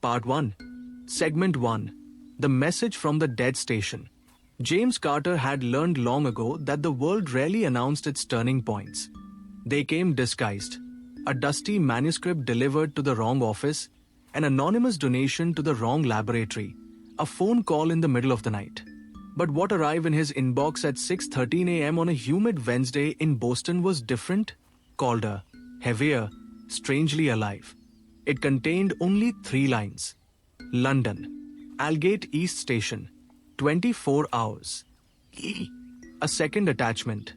Part 1. Segment 1. The Message from the Dead Station. James Carter had learned long ago that the world rarely announced its turning points. They came disguised. A dusty manuscript delivered to the wrong office, an anonymous donation to the wrong laboratory, a phone call in the middle of the night. But what arrived in his inbox at 6:13 a.m. on a humid Wednesday in Boston was different, colder, heavier, strangely alive. It contained only 3 lines. London, Aldgate East Station, 24 hours. A second attachment.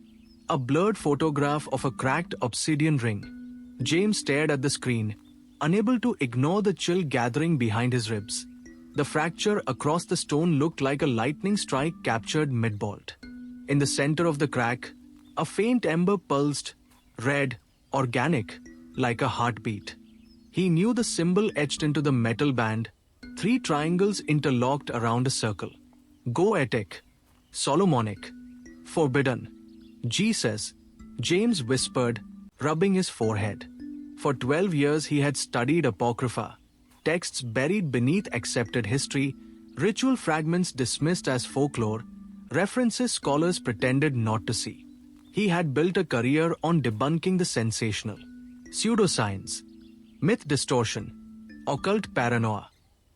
A blurred photograph of a cracked obsidian ring. James stared at the screen, unable to ignore the chill gathering behind his ribs. The fracture across the stone looked like a lightning strike captured mid-bolt. In the center of the crack, a faint ember pulsed, red, organic, like a heartbeat. He knew the symbol etched into the metal band, 3 triangles interlocked around a circle. Goetic, Solomonic, forbidden. Jesus, James whispered, rubbing his forehead. For 12 years he had studied Apocrypha, texts buried beneath accepted history, ritual fragments dismissed as folklore, references scholars pretended not to see. He had built a career on debunking the sensational. Pseudoscience, myth distortion, occult paranoia.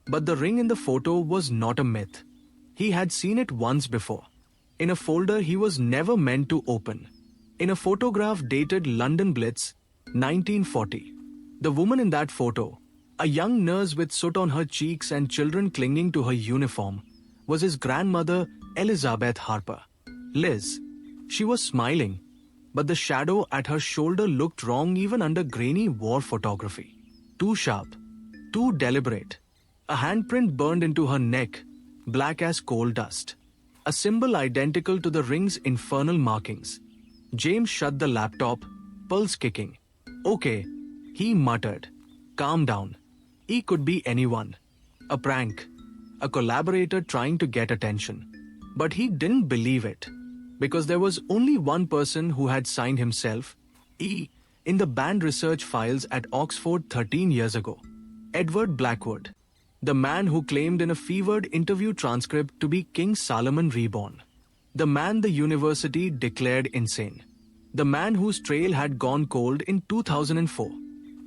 But the ring in the photo was not a myth. He had seen it once before. In a folder he was never meant to open. In a photograph dated London Blitz, 1940. The woman in that photo, a young nurse with soot on her cheeks and children clinging to her uniform, was his grandmother Elizabeth Harper. Liz. She was smiling, but the shadow at her shoulder looked wrong even under grainy war photography. Too sharp, too deliberate. A handprint burned into her neck, black as coal dust. A symbol identical to the ring's infernal markings. James shut the laptop, pulse kicking. Okay, he muttered. Calm down. He could be anyone. A prank. A collaborator trying to get attention. But he didn't believe it. Because there was only one person who had signed himself, E, in the banned research files at Oxford 13 years ago. Edward Blackwood. The man who claimed in a fevered interview transcript to be King Solomon reborn. The man the university declared insane. The man whose trail had gone cold in 2004.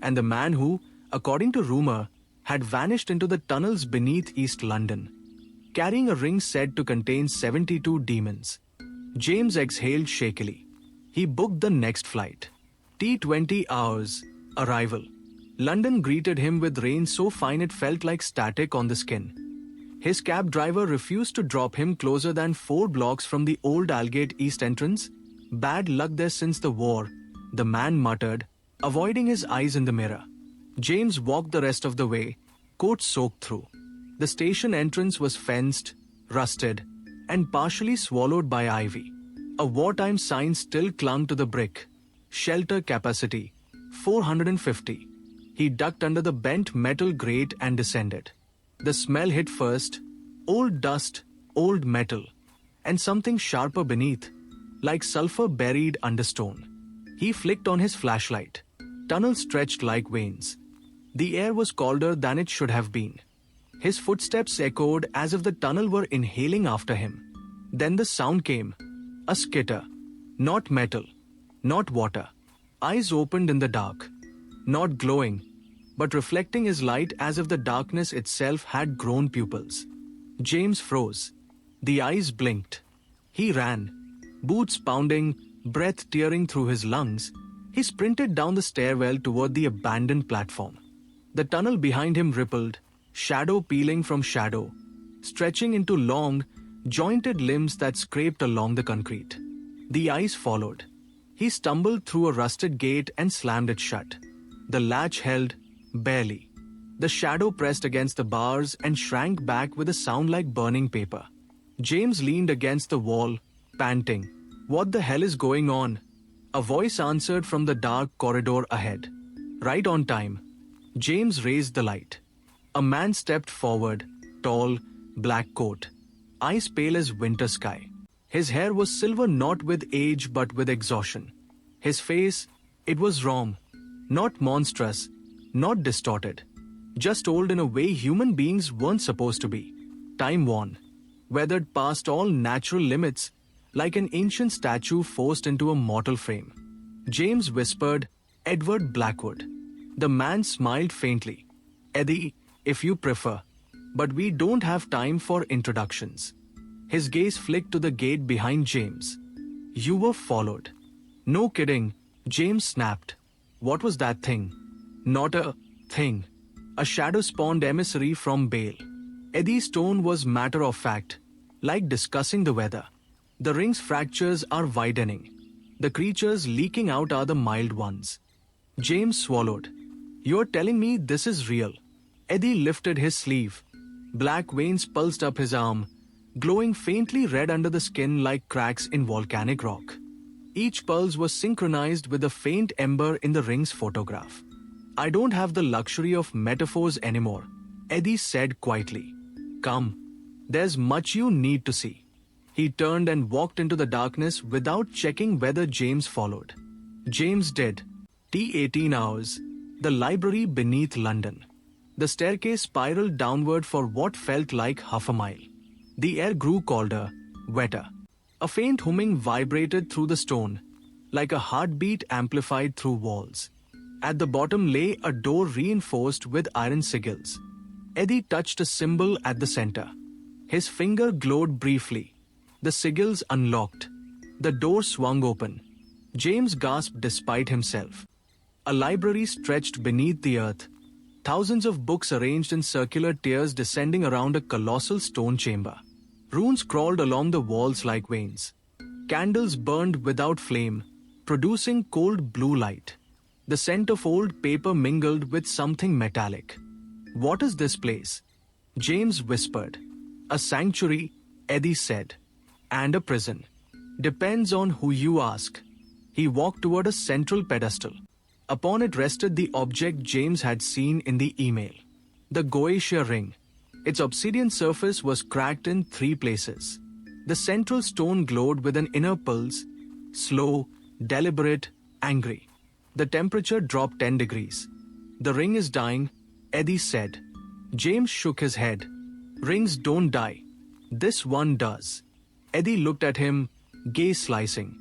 And the man who, according to rumor, had vanished into the tunnels beneath East London, carrying a ring said to contain 72 demons. James exhaled shakily. He booked the next flight. T20 hours. Arrival. London greeted him with rain so fine it felt like static on the skin. His cab driver refused to drop him closer than 4 blocks from the old Aldgate East entrance. Bad luck there since the war, the man muttered, avoiding his eyes in the mirror. James walked the rest of the way, coat soaked through. The station entrance was fenced, rusted, and partially swallowed by ivy. A wartime sign still clung to the brick. Shelter capacity, 450. He ducked under the bent metal grate and descended. The smell hit first, old dust, old metal, and something sharper beneath, like sulfur buried under stone. He flicked on his flashlight. Tunnel stretched like veins. The air was colder than it should have been. His footsteps echoed as if the tunnel were inhaling after him. Then the sound came. A skitter. Not metal. Not water. Eyes opened in the dark. Not glowing, but reflecting his light as if the darkness itself had grown pupils. James froze. The eyes blinked. He ran. Boots pounding, breath tearing through his lungs. He sprinted down the stairwell toward the abandoned platform. The tunnel behind him rippled, shadow peeling from shadow, stretching into long, jointed limbs that scraped along the concrete. The eyes followed. He stumbled through a rusted gate and slammed it shut. The latch held, barely. The shadow pressed against the bars and shrank back with a sound like burning paper. James leaned against the wall, panting. What the hell is going on? A voice answered from the dark corridor ahead. Right on time. James raised the light. A man stepped forward, tall, black coat, eyes pale as winter sky. His hair was silver not with age but with exhaustion. His face, it was wrong. Not monstrous, not distorted. just old in a way human beings weren't supposed to be. Time worn, weathered past all natural limits, like an ancient statue forced into a mortal frame. James whispered, "Edward Blackwood." The man smiled faintly. "Eddie, if you prefer. But we don't have time for introductions." His gaze flicked to the gate behind James. "You were followed." "No kidding," James snapped. "What was that thing?" "Not a thing. A shadow-spawned emissary from Bale." Eddie's tone was matter of fact, like discussing the weather. "The ring's fractures are widening. The creatures leaking out are the mild ones." James swallowed. "You're telling me this is real?" Eddie lifted his sleeve. Black veins pulsed up his arm, glowing faintly red under the skin like cracks in volcanic rock. Each pulse was synchronized with a faint ember in the ring's photograph. "I don't have the luxury of metaphors anymore," Eddie said quietly. "Come. There's much you need to see." He turned and walked into the darkness without checking whether James followed. James did. T18 hours. The library beneath London. The staircase spiraled downward for what felt like half a mile. The air grew colder, wetter. A faint humming vibrated through the stone, like a heartbeat amplified through walls. At the bottom lay a door reinforced with iron sigils. Eddie touched a symbol at the center. His finger glowed briefly. The sigils unlocked. The door swung open. James gasped despite himself. A library stretched beneath the earth. Thousands of books arranged in circular tiers descending around a colossal stone chamber. Runes crawled along the walls like veins. Candles burned without flame, producing cold blue light. The scent of old paper mingled with something metallic. "What is this place?" James whispered. "A sanctuary," Eddie said. "And a prison. Depends on who you ask." He walked toward a central pedestal. Upon it rested the object James had seen in the email. The Goetia ring. Its obsidian surface was cracked in 3 places. The central stone glowed with an inner pulse, slow, deliberate, angry. The temperature dropped 10 degrees. "The ring is dying," Eddie said. James shook his head. "Rings don't die. This one does." Eddie looked at him, gaze slicing.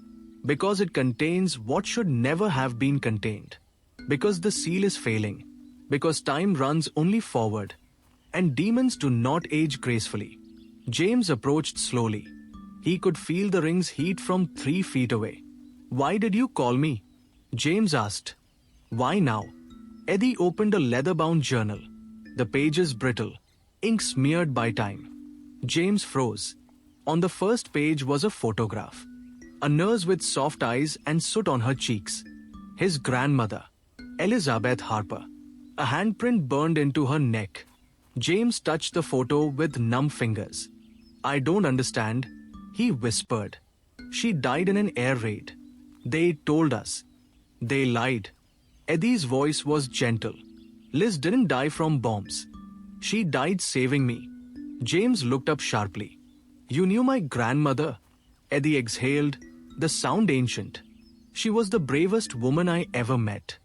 "Because it contains what should never have been contained. Because the seal is failing. Because time runs only forward. And demons do not age gracefully." James approached slowly. He could feel the ring's heat from 3 feet away. "Why did you call me?" James asked. "Why now?" Eddie opened a leather-bound journal. The pages brittle, ink smeared by time. James froze. On the first page was a photograph. A nurse with soft eyes and soot on her cheeks. His grandmother, Elizabeth Harper. A handprint burned into her neck. James touched the photo with numb fingers. "I don't understand," he whispered. "She died in an air raid. They told us. They lied." Eddie's voice was gentle. "Liz didn't die from bombs. She died saving me." James looked up sharply. "You knew my grandmother?" Eddie exhaled, the sound ancient. "She was the bravest woman I ever met.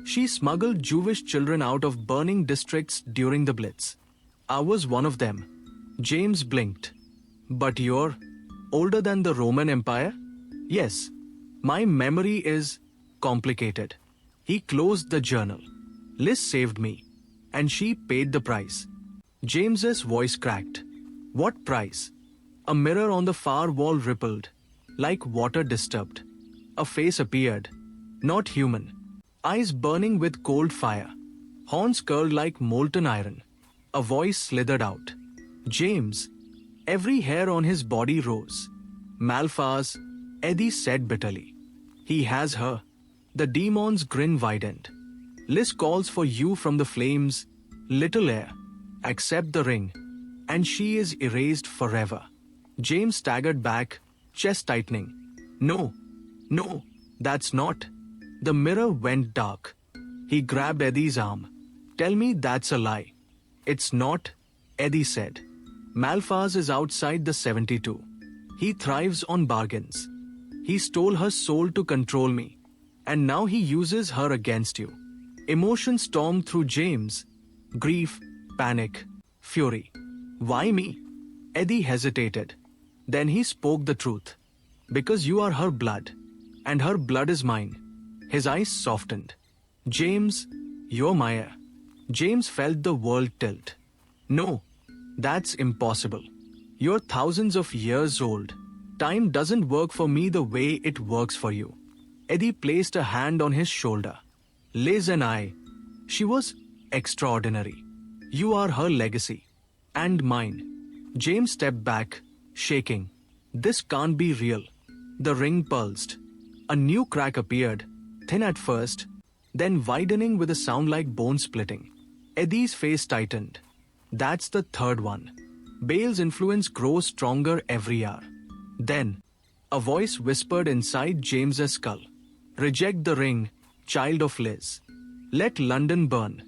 She smuggled Jewish children out of burning districts during the Blitz. I was one of them." James blinked. "But you're older than the Roman Empire?" "Yes. My memory is complicated." He closed the journal. "Liz saved me. And she paid the price." James's voice cracked. "What price?" A mirror on the far wall rippled, like water disturbed. A face appeared. Not human. Eyes burning with cold fire. Horns curled like molten iron. A voice slithered out. "James." Every hair on his body rose. "Malphas," Eddie said bitterly. "He has her." The demon's grin widened. "Liz calls for you from the flames, little heir. Accept the ring. And she is erased forever." James staggered back, chest tightening. "No. No, that's not." The mirror went dark. He grabbed Eddie's arm. "Tell me that's a lie." "It's not," Eddie said. "Malphas is outside the 72. He thrives on bargains. He stole her soul to control me. And now he uses her against you." Emotion stormed through James. Grief, panic, fury. Why me? Eddie hesitated. Then he spoke the truth. Because you are her blood, and her blood is mine. His eyes softened. James, you're my heir. James felt the world tilt. No, that's impossible. You're thousands of years old. Time doesn't work for me the way it works for you. Eddie placed a hand on his shoulder. Liz and I, she was extraordinary. You are her legacy. And mine. James stepped back, shaking. This can't be real. The ring pulsed. A new crack appeared, thin at first, then widening with a sound like bone splitting. Eddie's face tightened. That's the third one. Bale's influence grows stronger every hour. Then, a voice whispered inside James's skull. Reject the ring, child of Liz. Let London burn.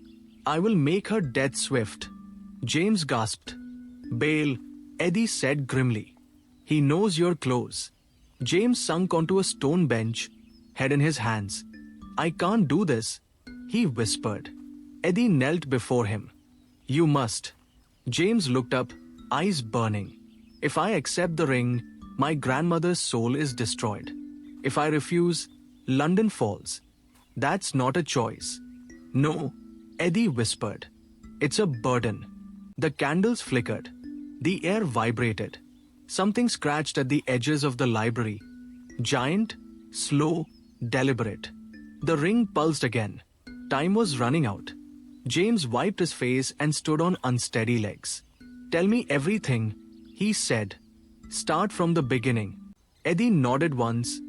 I will make her death swift. James gasped. Bale, Eddie said grimly. He knows you're close. James sunk onto a stone bench, head in his hands. I can't do this, he whispered. Eddie knelt before him. You must. James looked up, eyes burning. If I accept the ring, my grandmother's soul is destroyed. If I refuse, London falls. That's not a choice. No, Eddie whispered. It's a burden. The candles flickered. The air vibrated. Something scratched at the edges of the library. Giant, slow, deliberate. The ring pulsed again. Time was running out. James wiped his face and stood on unsteady legs. Tell me everything, he said. Start from the beginning. Eddie nodded once,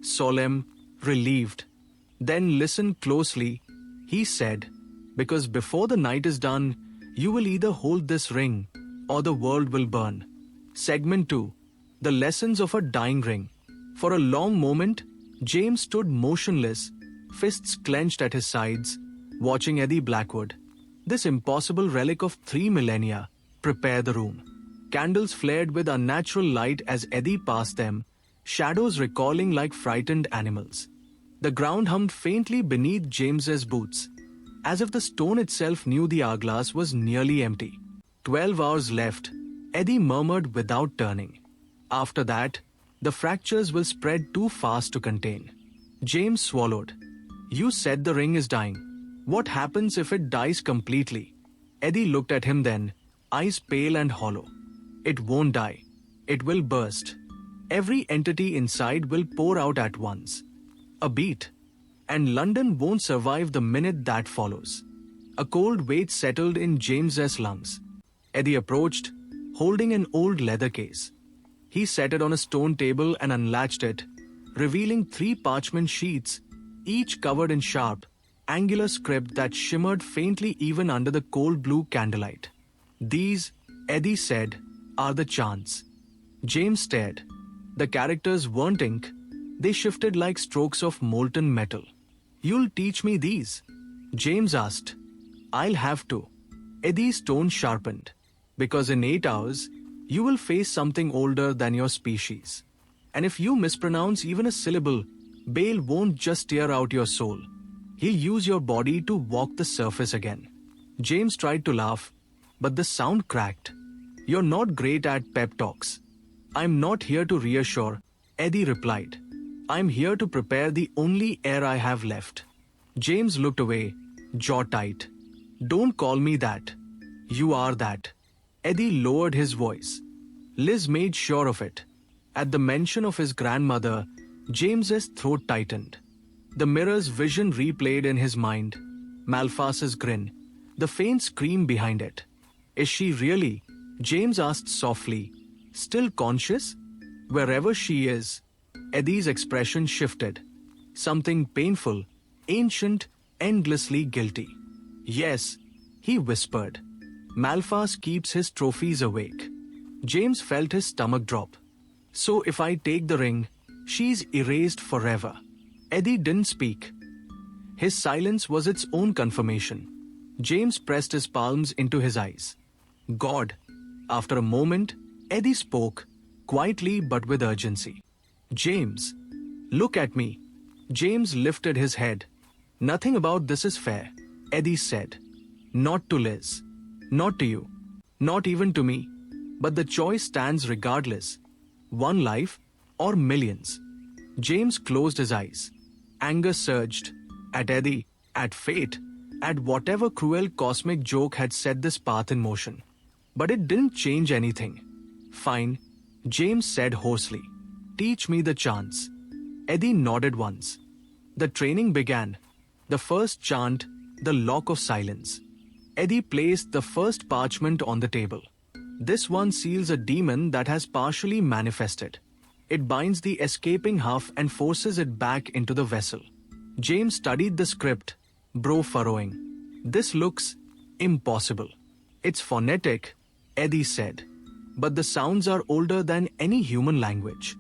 solemn, relieved. Then listen closely, he said, because before the night is done, you will either hold this ring or the world will burn. Segment 2. The Lessons of a Dying Ring. For a long moment, James stood motionless, fists clenched at his sides, watching Eddie Blackwood. This impossible relic of 3 millennia, prepare the room. Candles flared with unnatural light as Eddie passed them, shadows recalling like frightened animals. The ground hummed faintly beneath James's boots, as if the stone itself knew the hourglass was nearly empty. 12 hours left, Eddie murmured without turning. After that, the fractures will spread too fast to contain. James swallowed. You said the ring is dying. What happens if it dies completely? Eddie looked at him then, eyes pale and hollow. It won't die. It will burst. Every entity inside will pour out at once. A beat. And London won't survive the minute that follows. A cold weight settled in James's lungs. Eddie approached, holding an old leather case. He set it on a stone table and unlatched it, revealing 3 parchment sheets, each covered in sharp, angular script that shimmered faintly even under the cold blue candlelight. These, Eddie said, are the chants. James stared. The characters weren't ink. They shifted like strokes of molten metal. You'll teach me these? James asked. I'll have to. Eddie's tone sharpened. Because in 8 hours, you will face something older than your species. And if you mispronounce even a syllable, Bale won't just tear out your soul. He'll use your body to walk the surface again. James tried to laugh, but the sound cracked. You're not great at pep talks. I'm not here to reassure, Eddie replied. I'm here to prepare the only heir I have left. James looked away, jaw tight. Don't call me that. You are that. Eddie lowered his voice. Liz made sure of it. At the mention of his grandmother, James's throat tightened. The mirror's vision replayed in his mind. Malphas's grin. The faint scream behind it. Is she really? James asked softly. Still conscious? Wherever she is. Eddie's expression shifted. Something painful, ancient, endlessly guilty. Yes, he whispered. Malphas keeps his trophies awake. James felt his stomach drop. So if I take the ring, she's erased forever. Eddie didn't speak. His silence was its own confirmation. James pressed his palms into his eyes. God. After a moment, Eddie spoke, quietly but with urgency. James, look at me. James lifted his head. Nothing about this is fair, Eddie said. Not to Liz. Not to you. Not even to me. But the choice stands regardless. One life or millions. James closed his eyes. Anger surged. At Eddie, at fate, at whatever cruel cosmic joke had set this path in motion. But it didn't change anything. Fine, James said hoarsely. Teach me the chants. Eddie nodded once. The training began. The first chant, the lock of silence. Eddie placed the first parchment on the table. This one seals a demon that has partially manifested. It binds the escaping half and forces it back into the vessel. James studied the script, brow furrowing. This looks impossible. It's phonetic, Eddie said. But the sounds are older than any human language.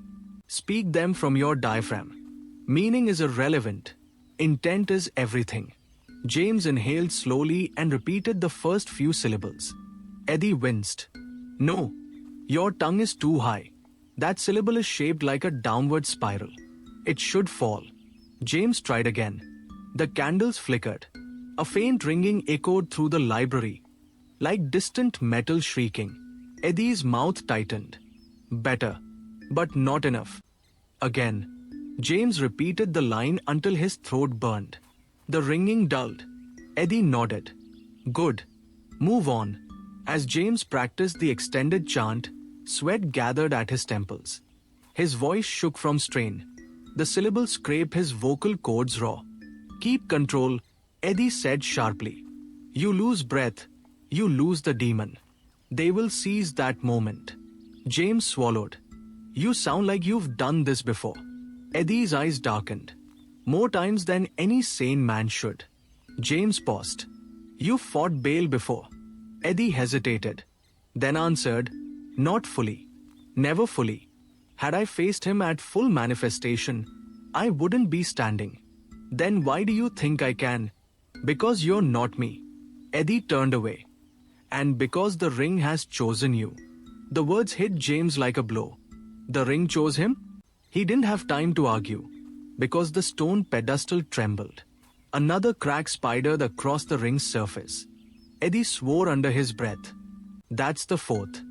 Speak them from your diaphragm. Meaning is irrelevant. Intent is everything. James inhaled slowly and repeated the first few syllables. Eddie winced. No, your tongue is too high. That syllable is shaped like a downward spiral. It should fall. James tried again. The candles flickered. A faint ringing echoed through the library, like distant metal shrieking. Eddie's mouth tightened. Better, but not enough. Again. James repeated the line until his throat burned. The ringing dulled. Eddie nodded. Good. Move on. As James practiced the extended chant, sweat gathered at his temples. His voice shook from strain. The syllables scraped his vocal cords raw. Keep control, Eddie said sharply. You lose breath, you lose the demon. They will seize that moment. James swallowed. You sound like you've done this before. Eddie's eyes darkened. More times than any sane man should. James paused. You fought Baal before. Eddie hesitated. Then answered, not fully. Never fully. Had I faced him at full manifestation, I wouldn't be standing. Then why do you think I can? Because you're not me. Eddie turned away. And because the ring has chosen you. The words hit James like a blow. The ring chose him? He didn't have time to argue. Because the stone pedestal trembled. Another crack spidered across the ring's surface. Eddie swore under his breath. That's the fourth.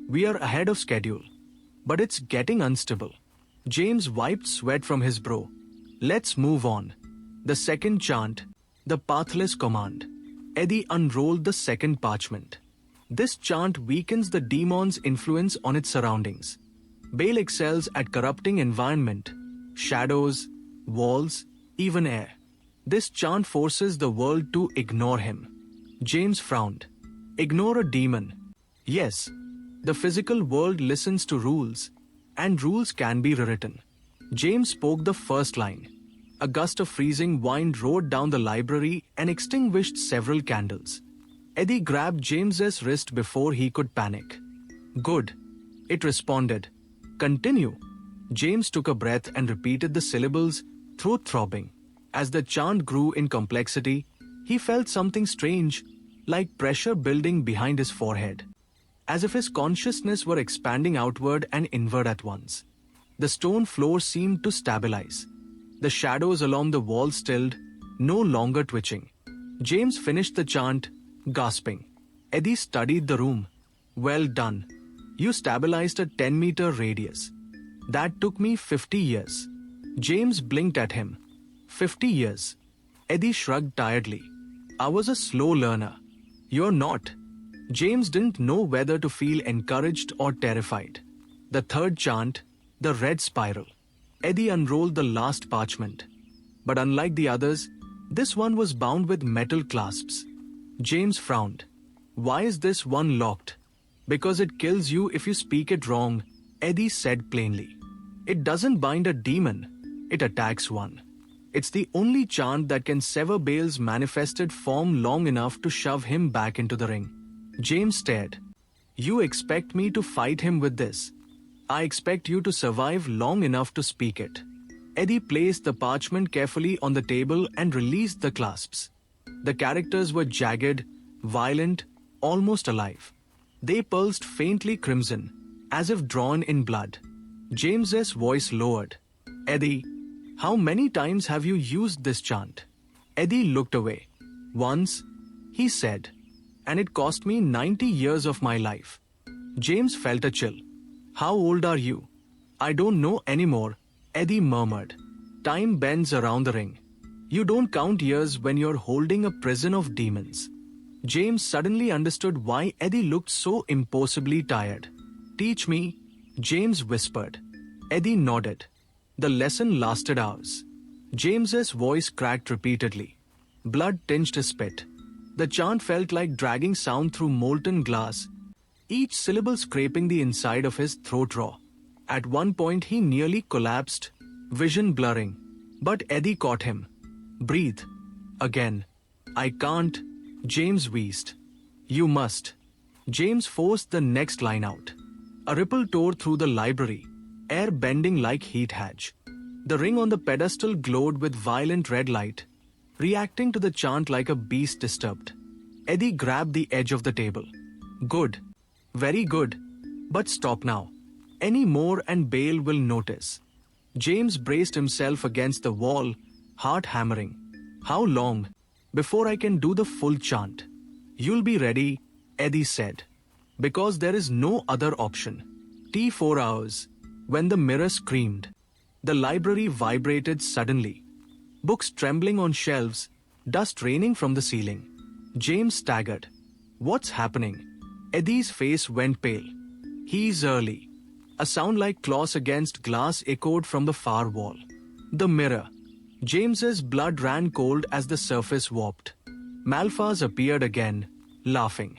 We are ahead of schedule. But it's getting unstable. James wiped sweat from his brow. Let's move on. The second chant, the pathless command. Eddie unrolled the second parchment. This chant weakens the demon's influence on its surroundings. Baal excels at corrupting environment, shadows, walls, even air. This chant forces the world to ignore him. James frowned. Ignore a demon. Yes, the physical world listens to rules, and rules can be rewritten. James spoke the first line. A gust of freezing wind roared down the library and extinguished several candles. Eddie grabbed James's wrist before he could panic. Good. It responded. Continue. James took a breath and repeated the syllables, throat throbbing. As the chant grew in complexity, he felt something strange, like pressure building behind his forehead. As if his consciousness were expanding outward and inward at once. The stone floor seemed to stabilize. The shadows along the wall stilled, no longer twitching. James finished the chant, gasping. Eddie studied the room. Well done. You stabilized a 10-meter radius. That took me 50 years. James blinked at him. 50 years. Eddie shrugged tiredly. I was a slow learner. You're not. James didn't know whether to feel encouraged or terrified. The third chant, the red spiral. Eddie unrolled the last parchment. But unlike the others, this one was bound with metal clasps. James frowned. Why is this one locked? Because it kills you if you speak it wrong, Eddie said plainly. It doesn't bind a demon, it attacks one. It's the only chant that can sever Baal's manifested form long enough to shove him back into the ring. James stared. You expect me to fight him with this? I expect you to survive long enough to speak it. Eddie placed the parchment carefully on the table and released the clasps. The characters were jagged, violent, almost alive. They pulsed faintly crimson, as if drawn in blood. James's voice lowered. Eddie, how many times have you used this chant? Eddie looked away. Once. he said. And it cost me 90 years of my life. James felt a chill. How old are you? I don't know anymore, Eddie murmured. Time bends around the ring. You don't count years when you're holding a prison of demons. James suddenly understood why Eddie looked so impossibly tired. Teach me, James whispered. Eddie nodded. The lesson lasted hours. James's voice cracked repeatedly. Blood tinged his spit. The chant felt like dragging sound through molten glass, each syllable scraping the inside of his throat raw. At one point he nearly collapsed, vision blurring. But Eddie caught him. Breathe. Again. I can't, James wheezed. You must. James forced the next line out. A ripple tore through the library, air bending like heat hedge. The ring on the pedestal glowed with violent red light, reacting to the chant like a beast disturbed. Eddie grabbed the edge of the table. Good. Very good. But stop now. Any more and Bale will notice. James braced himself against the wall, heart hammering. How long? Before I can do the full chant. You'll be ready, Eddie said. Because there is no other option. T4 hours. When the mirror screamed. The library vibrated suddenly. Books trembling on shelves, dust raining from the ceiling. James staggered. What's happening? Eddie's face went pale. He's early. A sound like claws against glass echoed from the far wall. The mirror. James's blood ran cold as the surface warped. Malphas appeared again, laughing.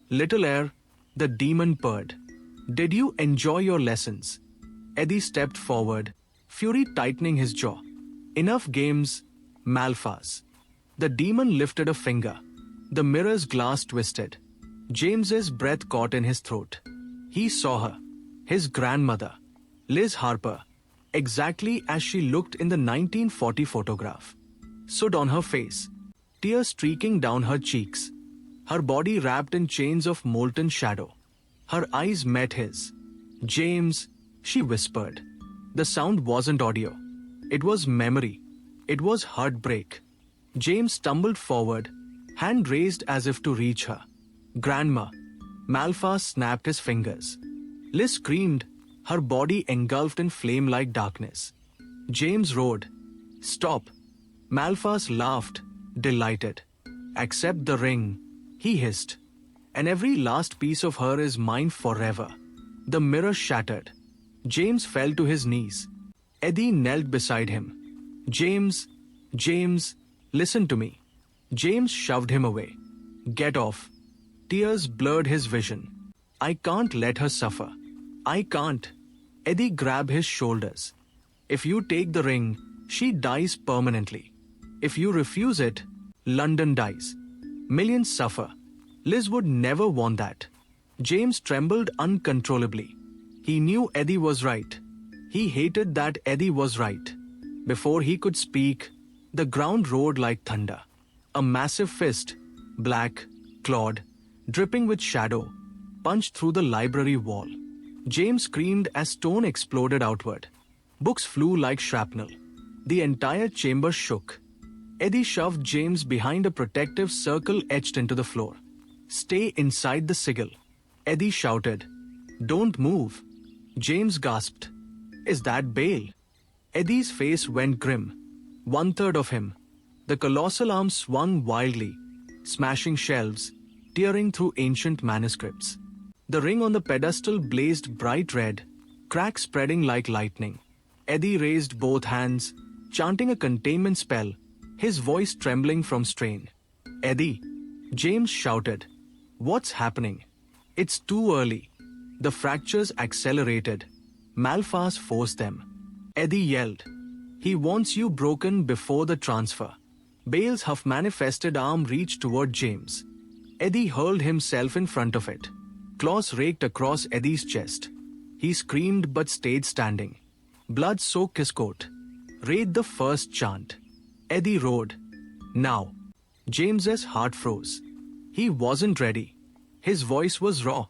Little air, the demon purred. Did you enjoy your lessons? Eddie stepped forward, fury tightening his jaw. Enough games, Malphas. The demon lifted a finger. The mirror's glass twisted. James's breath caught in his throat. He saw her. His grandmother, Liz Harper, exactly as she looked in the 1940 photograph. Soot on her face, tears streaking down her cheeks. Her body wrapped in chains of molten shadow. Her eyes met his. James, she whispered. The sound wasn't audio. It was memory. It was heartbreak. James stumbled forward, hand raised as if to reach her. Grandma. Malphas snapped his fingers. Liz screamed, her body engulfed in flame-like darkness. James roared. Stop. Malphas laughed, delighted. Accept the ring, he hissed. And every last piece of her is mine forever. The mirror shattered. James fell to his knees. Eddie knelt beside him. James, listen to me. James shoved him away. Get off. Tears blurred his vision. I can't let her suffer. I can't. Eddie grabbed his shoulders. If you take the ring, she dies permanently. If you refuse it, London dies. Millions suffer. Liz would never want that. James trembled uncontrollably. He knew Eddie was right. He hated that Eddie was right. Before he could speak, the ground roared like thunder. A massive fist, black, clawed, dripping with shadow, punched through the library wall. James screamed as stone exploded outward. Books flew like shrapnel. The entire chamber shook. Eddie shoved James behind a protective circle etched into the floor. Stay inside the sigil. Eddie shouted. Don't move. James gasped. Is that Bale? Eddie's face went grim. 1/3 of him. The colossal arm swung wildly, smashing shelves, tearing through ancient manuscripts. The ring on the pedestal blazed bright red, cracks spreading like lightning. Eddie raised both hands, chanting a containment spell, his voice trembling from strain. Eddie, James shouted. What's happening? It's too early. The fractures accelerated. Malphas forced them. Eddie yelled. He wants you broken before the transfer. Bale's half-manifested arm reached toward James. Eddie hurled himself in front of it. Claws raked across Eddie's chest. He screamed but stayed standing. Blood soaked his coat. Read the first chant. Eddie roared. Now. James's heart froze. He wasn't ready. His voice was raw.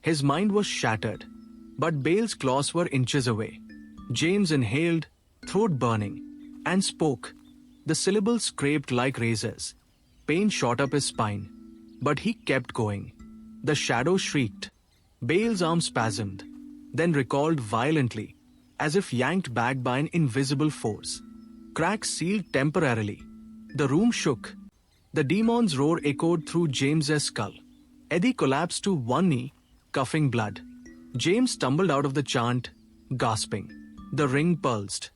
His mind was shattered. But Bale's claws were inches away. James inhaled, throat burning, and spoke. The syllables scraped like razors. Pain shot up his spine. But he kept going. The shadow shrieked. Bale's arm spasmed, then recoiled violently, as if yanked back by an invisible force. Cracks sealed temporarily. The room shook. The demon's roar echoed through James's skull. Eddie collapsed to one knee, coughing blood. James stumbled out of the chant, gasping. The ring pulsed.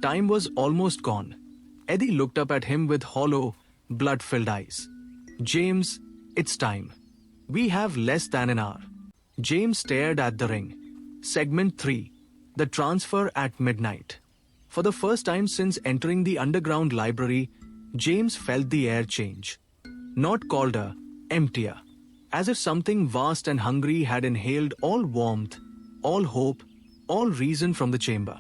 Time was almost gone. Eddie looked up at him with hollow, blood-filled eyes. James, it's time. We have less than an hour. James stared at the ring. Segment 3. The transfer at midnight. For the first time since entering the underground library, James felt the air change. Not colder, emptier. As if something vast and hungry had inhaled all warmth, all hope, all reason from the chamber.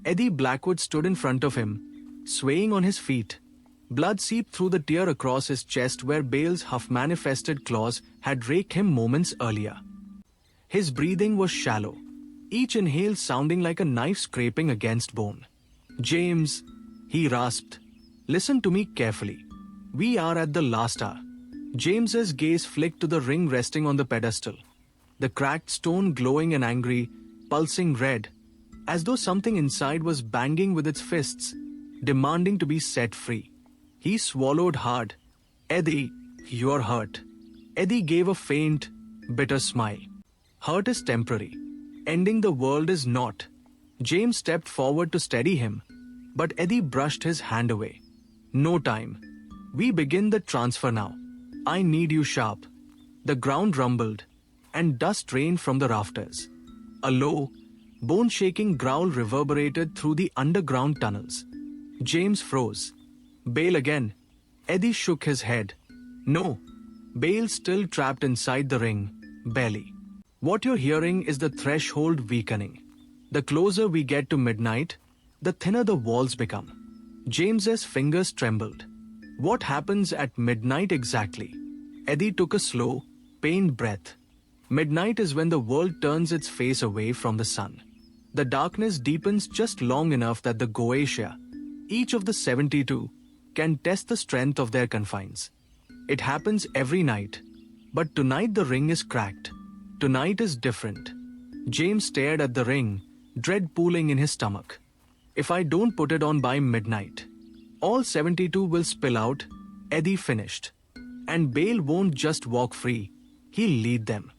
Eddie Blackwood stood in front of him, swaying on his feet. Blood seeped through the tear across his chest where Bale's half-manifested claws had raked him moments earlier. His breathing was shallow, each inhale sounding like a knife scraping against bone. James, he rasped, listen to me carefully. We are at the last hour. James's gaze flicked to the ring resting on the pedestal. The cracked stone glowing and angry, pulsing red, as though something inside was banging with its fists, demanding to be set free. He swallowed hard. Eddie, you're hurt. Eddie gave a faint, bitter smile. Hurt is temporary. Ending the world is not. James stepped forward to steady him, but Eddie brushed his hand away. No time. We begin the transfer now. I need you sharp. The ground rumbled, and dust rained from the rafters. A low, bone-shaking growl reverberated through the underground tunnels. James froze. Bale again. Eddie shook his head. No. Bale still trapped inside the ring, barely. What you're hearing is the threshold weakening. The closer we get to midnight, the thinner the walls become. James's fingers trembled. What happens at midnight exactly? Eddie took a slow, pained breath. Midnight is when the world turns its face away from the sun. The darkness deepens just long enough that the Goetia, each of the 72, can test the strength of their confines. It happens every night, but tonight the ring is cracked. Tonight is different. James stared at the ring, dread pooling in his stomach. If I don't put it on by midnight, all 72 will spill out, Eddie finished. And Bale won't just walk free, he'll lead them.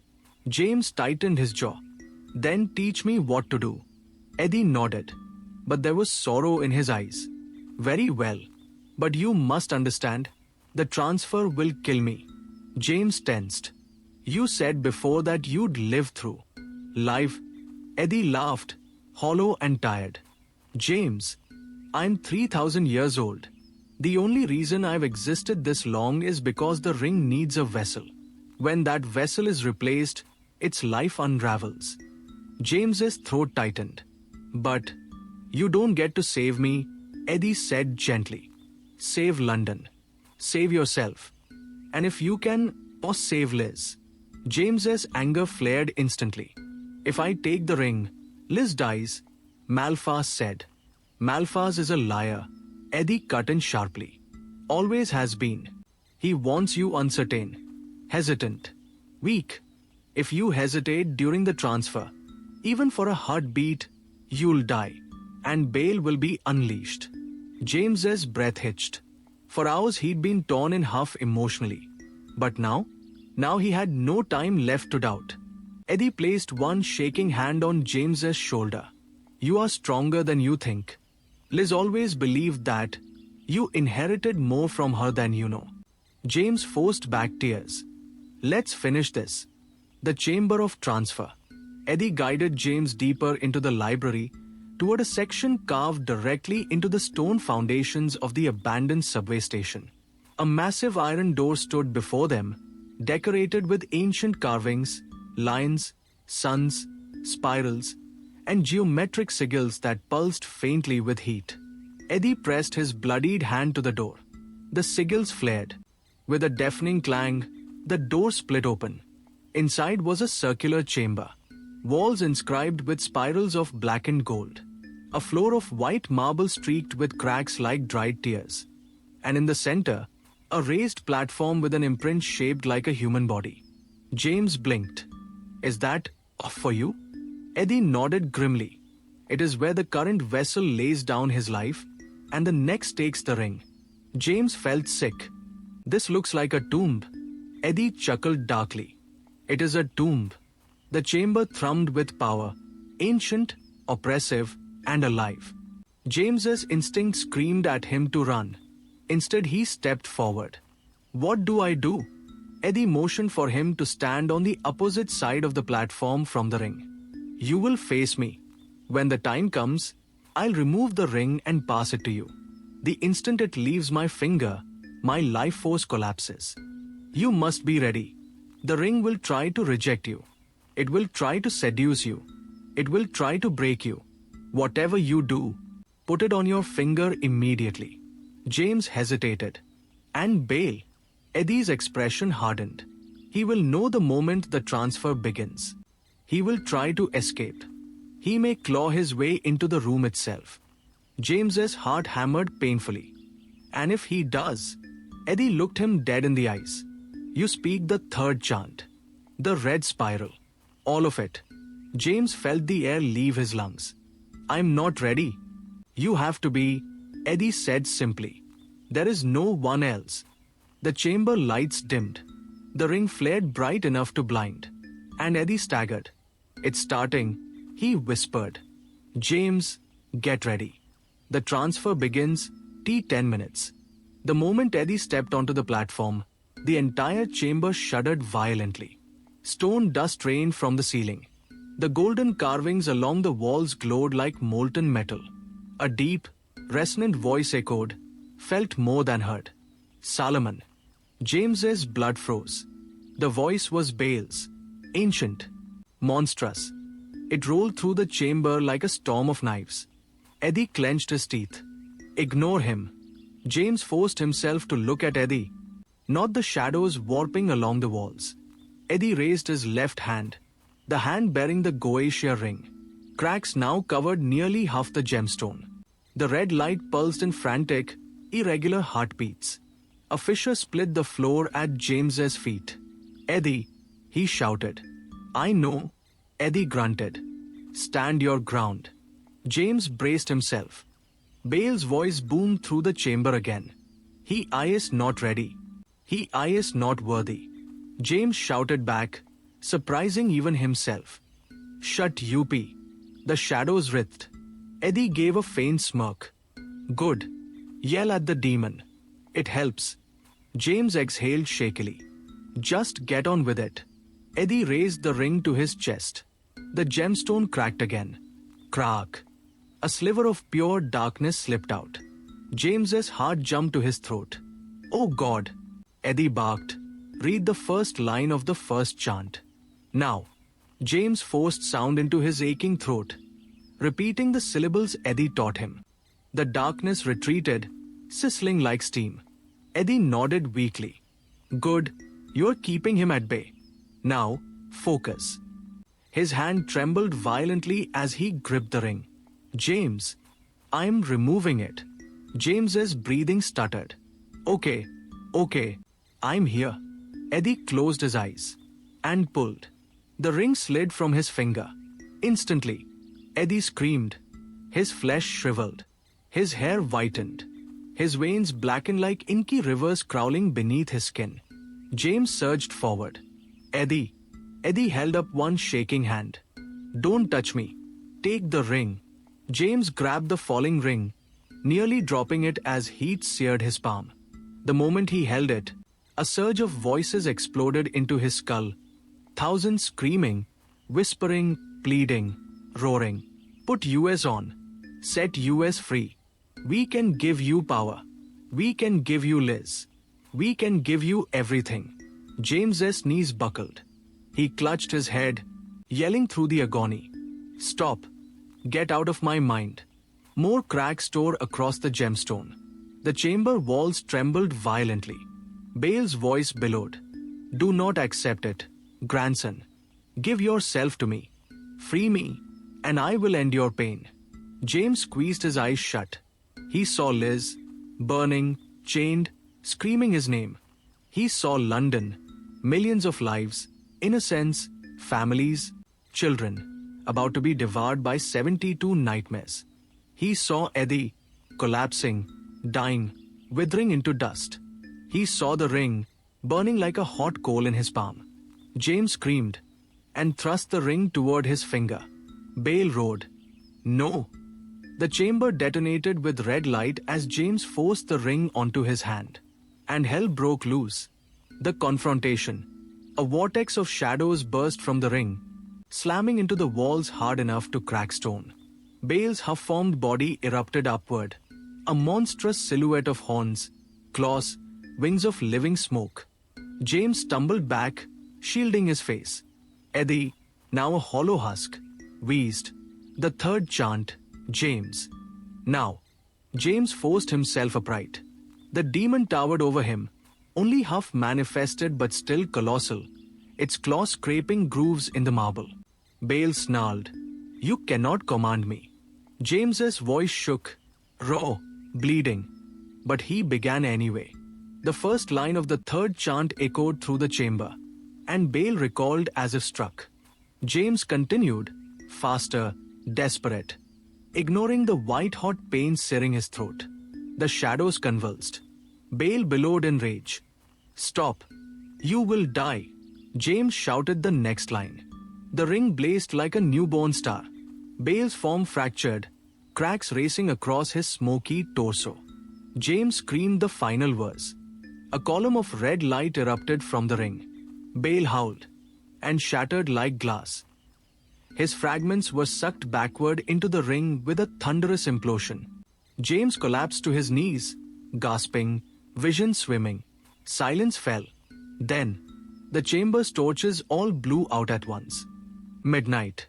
James tightened his jaw. Then teach me what to do. Eddie nodded, but there was sorrow in his eyes. Very well, but you must understand, the transfer will kill me. James tensed. You said before that you'd live through. Life. Eddie laughed, hollow and tired. James, I'm 3,000 years old. The only reason I've existed this long is because the ring needs a vessel. When that vessel is replaced, its life unravels. James's throat tightened. But you don't get to save me, Eddie said gently. Save London. Save yourself. And if you can, save Liz. James's anger flared instantly. If I take the ring, Liz dies, Malphas said. Malphas is a liar, Eddie cut in sharply. Always has been. He wants you uncertain, hesitant, weak. If you hesitate during the transfer, even for a heartbeat, you'll die, and Bale will be unleashed. James's breath hitched. For hours he'd been torn in half emotionally. But now he had no time left to doubt. Eddie placed one shaking hand on James's shoulder. You are stronger than you think. Liz always believed that. You inherited more from her than you know. James forced back tears. Let's finish this. The chamber of transfer. Eddie guided James deeper into the library, toward a section carved directly into the stone foundations of the abandoned subway station. A massive iron door stood before them, decorated with ancient carvings, lines, suns, spirals, and geometric sigils that pulsed faintly with heat. Eddie pressed his bloodied hand to the door. The sigils flared. With a deafening clang, the door split open. Inside was a circular chamber, walls inscribed with spirals of blackened gold, a floor of white marble streaked with cracks like dried tears, and in the center, A raised platform with an imprint shaped like a human body. James blinked. Is that off for you? Eddie nodded grimly. It is where the current vessel lays down his life, and the next takes the ring. James felt sick. This looks like a tomb. Eddie chuckled darkly. It is a tomb. The chamber thrummed with power, ancient, oppressive, and alive. James's instinct screamed at him to run. Instead, he stepped forward. What do I do? Eddie motioned for him to stand on the opposite side of the platform from the ring. You will face me. When the time comes, I'll remove the ring and pass it to you. The instant it leaves my finger, my life force collapses. You must be ready. The ring will try to reject you. It will try to seduce you. It will try to break you. Whatever you do, put it on your finger immediately. James hesitated. And Bale. Eddie's expression hardened. He will know the moment the transfer begins. He will try to escape. He may claw his way into the room itself. James's heart hammered painfully. And if he does, Eddie looked him dead in the eyes. You speak the third chant. The red spiral. All of it. James felt the air leave his lungs. I'm not ready. You have to be, Eddie said simply. There is no one else. The chamber lights dimmed. The ring flared bright enough to blind. And Eddie staggered. It's starting, he whispered. James, get ready. The transfer begins, T10 minutes. The moment Eddie stepped onto the platform, the entire chamber shuddered violently. Stone dust rained from the ceiling. The golden carvings along the walls glowed like molten metal. A deep, resonant voice echoed, felt more than heard. Solomon. James's blood froze. The voice was Bale's. Ancient. Monstrous. It rolled through the chamber like a storm of knives. Eddie clenched his teeth. Ignore him. James forced himself to look at Eddie, not the shadows warping along the walls. Eddie raised his left hand, the hand bearing the Goetia ring. Cracks now covered nearly half the gemstone. The red light pulsed in frantic, irregular heartbeats. A fissure split the floor at James's feet. Eddie, he shouted. I know. Eddie grunted. Stand your ground. James braced himself. Bale's voice boomed through the chamber again. He is not ready. He is not worthy. James shouted back, surprising even himself. Shut up. The shadows writhed. Eddie gave a faint smirk. Good. Yell at the demon. It helps. James exhaled shakily. Just get on with it. Eddie raised the ring to his chest. The gemstone cracked again. Crack. A sliver of pure darkness slipped out. James's heart jumped to his throat. Oh God! Eddie barked. Read the first line of the first chant. Now. James forced sound into his aching throat, repeating the syllables Eddie taught him. The darkness retreated, sizzling like steam. Eddie nodded weakly. Good, you're keeping him at bay. Now, focus. His hand trembled violently as he gripped the ring. James, I'm removing it. James's breathing stuttered. Okay, I'm here. Eddie closed his eyes and pulled. The ring slid from his finger. Instantly, Eddie screamed. His flesh shriveled. His hair whitened. His veins blackened like inky rivers crawling beneath his skin. James surged forward. Eddie held up one shaking hand. Don't touch me. Take the ring. James grabbed the falling ring, nearly dropping it as heat seared his palm. The moment he held it, a surge of voices exploded into his skull. Thousands screaming, whispering, pleading, roaring. Put US on. Set US free. We can give you power. We can give you Liz. We can give you everything. James's knees buckled. He clutched his head, yelling through the agony. Stop. Get out of my mind. More cracks tore across the gemstone. The chamber walls trembled violently. Bale's voice bellowed. Do not accept it, grandson. Give yourself to me. Free me, and I will end your pain. James squeezed his eyes shut. He saw Liz, burning, chained, screaming his name. He saw London, millions of lives, innocents, families, children, about to be devoured by 72 nightmares. He saw Eddie, collapsing, dying, withering into dust. He saw the ring, burning like a hot coal in his palm. James screamed and thrust the ring toward his finger. Bale roared, "No!" The chamber detonated with red light as James forced the ring onto his hand. And hell broke loose. The confrontation. A vortex of shadows burst from the ring, slamming into the walls hard enough to crack stone. Bale's half-formed body erupted upward, a monstrous silhouette of horns, claws, wings of living smoke. James stumbled back, shielding his face. Eddie, now a hollow husk, wheezed. The third chant, James. Now, James forced himself upright. The demon towered over him, only half manifested but still colossal, its claws scraping grooves in the marble. Bale snarled, "You cannot command me." James's voice shook, raw, bleeding. But he began anyway. The first line of the third chant echoed through the chamber, and Bale recalled as if struck. James continued, faster, desperate, ignoring the white-hot pain searing his throat. The shadows convulsed. Bale bellowed in rage. "Stop! You will die!" James shouted the next line. The ring blazed like a newborn star. Bale's form fractured, cracks racing across his smoky torso. James screamed the final verse. A column of red light erupted from the ring. Bale howled and shattered like glass. His fragments were sucked backward into the ring with a thunderous implosion. James collapsed to his knees, gasping, vision swimming. Silence fell. Then, the chamber's torches all blew out at once. Midnight.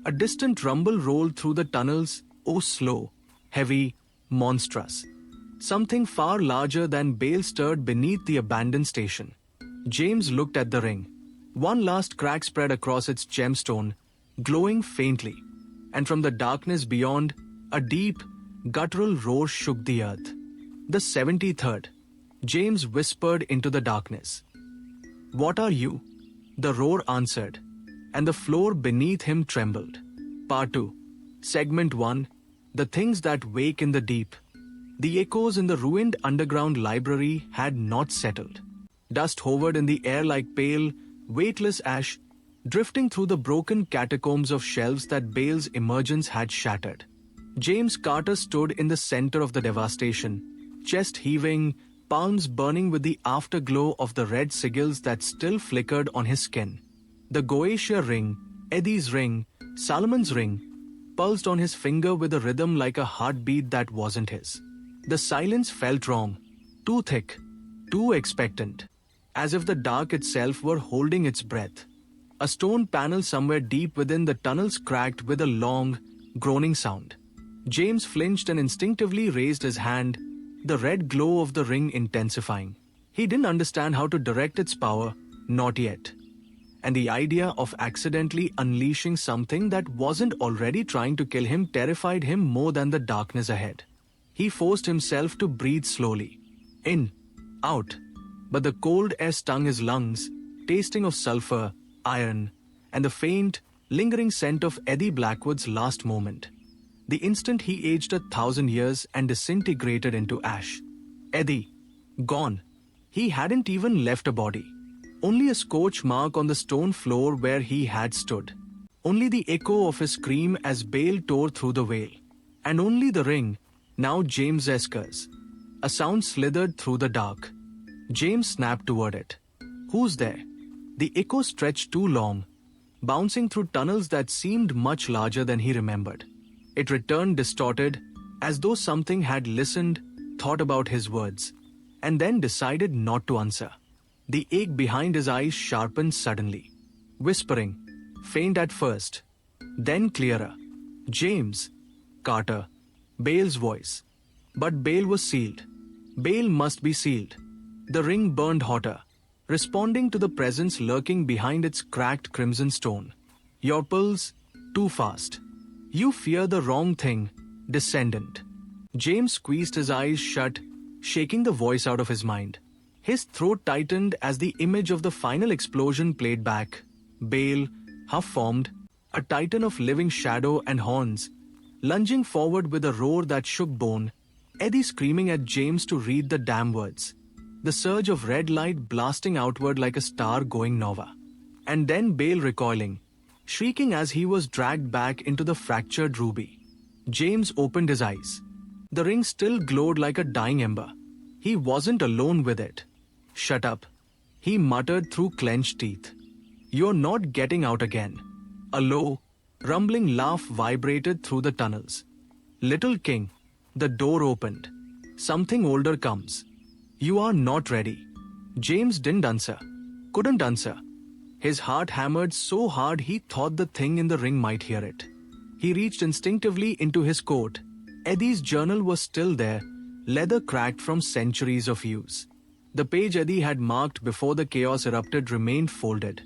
A distant rumble rolled through the tunnels, oh slow, heavy, monstrous. Something far larger than Bale stirred beneath the abandoned station. James looked at the ring. One last crack spread across its gemstone, glowing faintly, and from the darkness beyond, a deep, guttural roar shook the earth. The 73rd. James whispered into the darkness. "What are you?" The roar answered, and the floor beneath him trembled. Part 2. Segment 1. The Things That Wake in the Deep. The echoes in the ruined underground library had not settled. Dust hovered in the air like pale, weightless ash, drifting through the broken catacombs of shelves that Bale's emergence had shattered. James Carter stood in the center of the devastation, chest heaving, palms burning with the afterglow of the red sigils that still flickered on his skin. The Goetia ring, Eddie's ring, Solomon's ring, pulsed on his finger with a rhythm like a heartbeat that wasn't his. The silence felt wrong, too thick, too expectant, as if the dark itself were holding its breath. A stone panel somewhere deep within the tunnels cracked with a long, groaning sound. James flinched and instinctively raised his hand, the red glow of the ring intensifying. He didn't understand how to direct its power, not yet. And the idea of accidentally unleashing something that wasn't already trying to kill him terrified him more than the darkness ahead. He forced himself to breathe slowly. In, out. But the cold air stung his lungs, tasting of sulfur, iron, and the faint, lingering scent of Eddie Blackwood's last moment. The instant he aged 1,000 years and disintegrated into ash. Eddie. Gone. He hadn't even left a body. Only a scorch mark on the stone floor where he had stood. Only the echo of his scream as Bale tore through the veil. And only the ring, now James Esker's. A sound slithered through the dark. James snapped toward it. Who's there? The echo stretched too long, bouncing through tunnels that seemed much larger than he remembered. It returned distorted, as though something had listened, thought about his words, and then decided not to answer. The ache behind his eyes sharpened suddenly. Whispering, faint at first, then clearer. James. Carter. Bale's voice. But Bale was sealed. Bale must be sealed. The ring burned hotter, responding to the presence lurking behind its cracked crimson stone. Your pulse, too fast. You fear the wrong thing, descendant. James squeezed his eyes shut, shaking the voice out of his mind. His throat tightened as the image of the final explosion played back. Bale, half formed, a titan of living shadow and horns, lunging forward with a roar that shook bone, Eddie screaming at James to read the damn words. The surge of red light blasting outward like a star going nova. And then Bale recoiling, shrieking as he was dragged back into the fractured ruby. James opened his eyes. The ring still glowed like a dying ember. He wasn't alone with it. "Shut up," he muttered through clenched teeth. "You're not getting out again." A low, rumbling laugh vibrated through the tunnels. "Little King," the door opened. "Something older comes. You are not ready." James didn't answer. Couldn't answer. His heart hammered so hard he thought the thing in the ring might hear it. He reached instinctively into his coat. Eddie's journal was still there, leather cracked from centuries of use. The page Eddie had marked before the chaos erupted remained folded.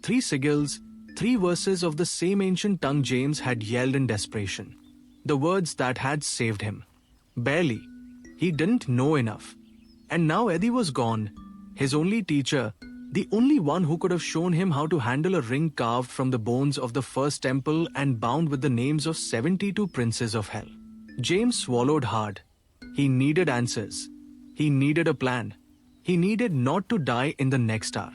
3 sigils, 3 verses of the same ancient tongue James had yelled in desperation. The words that had saved him. Barely. He didn't know enough. And now Eddie was gone, his only teacher, the only one who could have shown him how to handle a ring carved from the bones of the first temple and bound with the names of 72 princes of hell. James swallowed hard. He needed answers. He needed a plan. He needed not to die in the next hour.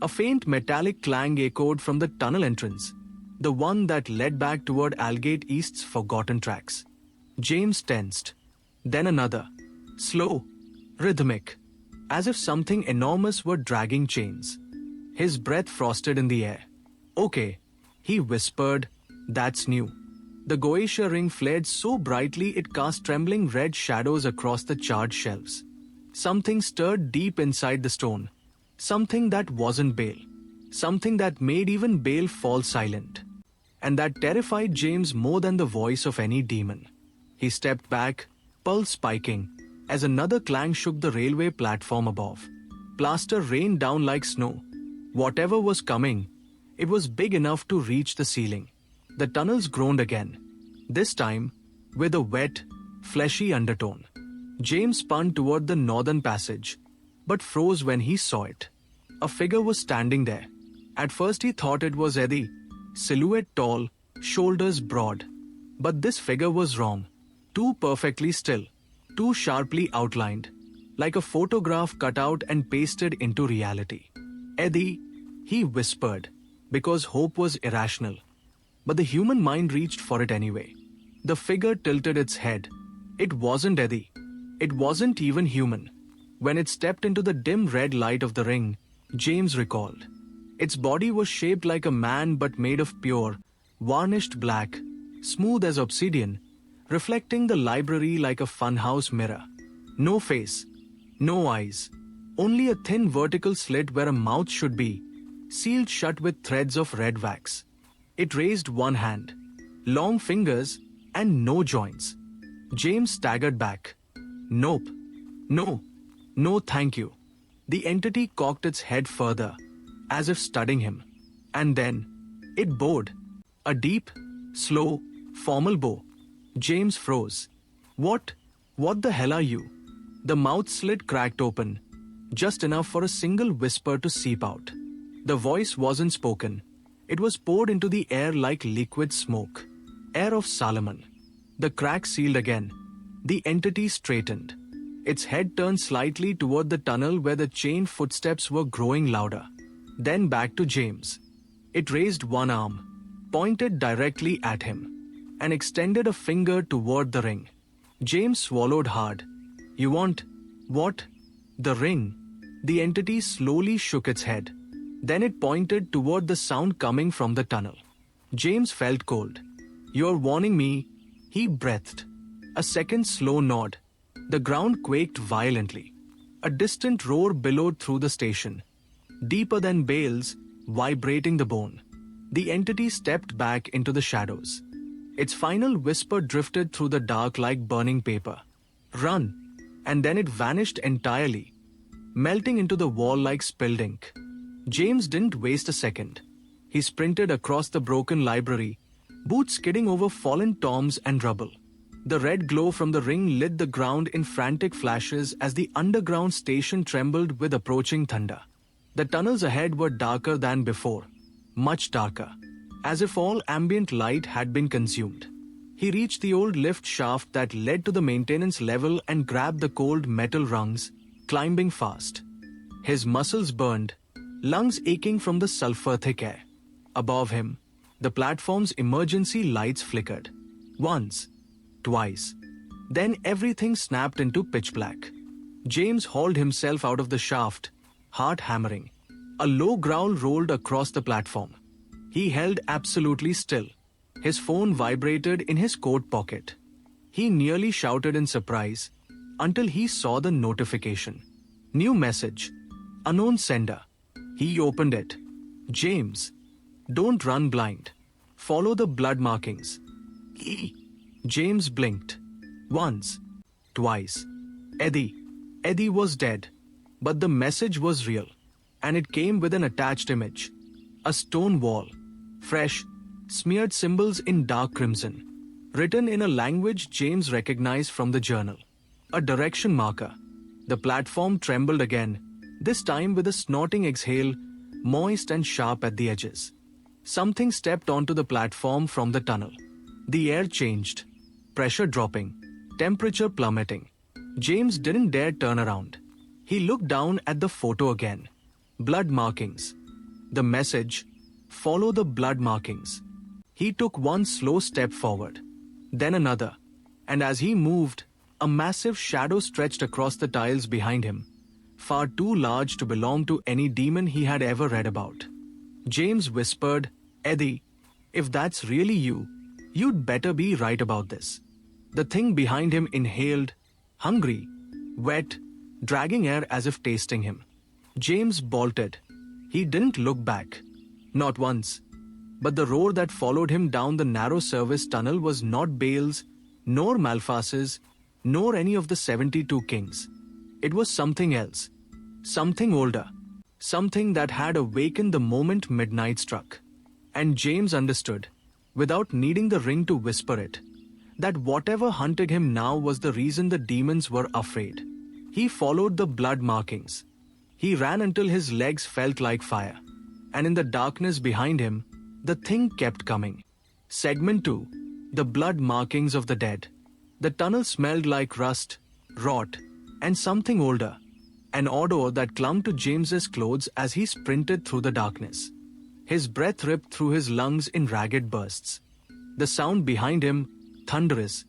A faint metallic clang echoed from the tunnel entrance, the one that led back toward Aldgate East's forgotten tracks. James tensed. Then another. Slow, rhythmic, as if something enormous were dragging chains. His breath frosted in the air. "Okay," he whispered, "that's new." The Goetia ring flared so brightly it cast trembling red shadows across the charred shelves. Something stirred deep inside the stone. Something that wasn't Bale. Something that made even Bale fall silent. And that terrified James more than the voice of any demon. He stepped back, pulse spiking, as another clang shook the railway platform above. Plaster rained down like snow. Whatever was coming, it was big enough to reach the ceiling. The tunnels groaned again, this time with a wet, fleshy undertone. James spun toward the northern passage, but froze when he saw it. A figure was standing there. At first he thought it was Eddie, silhouette tall, shoulders broad. But this figure was wrong. Too perfectly still, too sharply outlined, like a photograph cut out and pasted into reality. "Eddie," he whispered, because hope was irrational. But the human mind reached for it anyway. The figure tilted its head. It wasn't Eddie. It wasn't even human. When it stepped into the dim red light of the ring, James recalled. Its body was shaped like a man but made of pure, varnished black, smooth as obsidian, reflecting the library like a funhouse mirror. No face, no eyes, only a thin vertical slit where a mouth should be, sealed shut with threads of red wax. It raised one hand, long fingers, and no joints. James staggered back. "Nope. No. No, thank you." The entity cocked its head further, as if studying him. And then, it bowed. A deep, slow, formal bow. James froze. What the hell are you?" The mouth slit cracked open, just enough for a single whisper to seep out. The voice wasn't spoken. It was poured into the air like liquid smoke. Air of Solomon. The crack sealed again. The entity straightened. Its head turned slightly toward the tunnel where the chained footsteps were growing louder. Then back to James. It raised one arm, pointed directly at him, and extended a finger toward the ring. James swallowed hard. "You want... what?" "The ring." The entity slowly shook its head. Then it pointed toward the sound coming from the tunnel. James felt cold. "You're warning me," he breathed. A second slow nod. The ground quaked violently. A distant roar billowed through the station, deeper than Bale's, vibrating the bone. The entity stepped back into the shadows. Its final whisper drifted through the dark like burning paper. "Run!" And then it vanished entirely, melting into the wall like spilled ink. James didn't waste a second. He sprinted across the broken library, boots skidding over fallen tomes and rubble. The red glow from the ring lit the ground in frantic flashes as the underground station trembled with approaching thunder. The tunnels ahead were darker than before, much darker, as if all ambient light had been consumed. He reached the old lift shaft that led to the maintenance level and grabbed the cold metal rungs, climbing fast. His muscles burned, lungs aching from the sulfur-thick air. Above him, the platform's emergency lights flickered. Once, twice. Then everything snapped into pitch black. James hauled himself out of the shaft, heart hammering. A low growl rolled across the platform. He held absolutely still. His phone vibrated in his coat pocket. He nearly shouted in surprise until he saw the notification. New message. Unknown sender. He opened it. James, don't run blind. Follow the blood markings. James blinked. Once. Twice. Eddie was dead. But the message was real. And it came with an attached image. A stone wall. Fresh, smeared symbols in dark crimson. Written in a language James recognized from the journal. A direction marker. The platform trembled again, this time with a snorting exhale, moist and sharp at the edges. Something stepped onto the platform from the tunnel. The air changed. Pressure dropping. Temperature plummeting. James didn't dare turn around. He looked down at the photo again. Blood markings. The message, follow the blood markings. He took one slow step forward. Then another. And as he moved, a massive shadow stretched across the tiles behind him, far too large to belong to any demon he had ever read about. James whispered, Eddie, if that's really you, you'd better be right about this. The thing behind him inhaled, hungry, wet, dragging air as if tasting him. James bolted. He didn't look back. Not once. But the roar that followed him down the narrow service tunnel was not Bale's, nor Malphas's, nor any of the 72 kings. It was something else. Something older. Something that had awakened the moment midnight struck. And James understood, without needing the ring to whisper it, that whatever hunted him now was the reason the demons were afraid. He followed the blood markings. He ran until his legs felt like fire. And in the darkness behind him, the thing kept coming. Segment 2. The blood markings of the dead. The tunnel smelled like rust, rot, and something older. An odor that clung to James's clothes as he sprinted through the darkness. His breath ripped through his lungs in ragged bursts. The sound behind him, thunderous,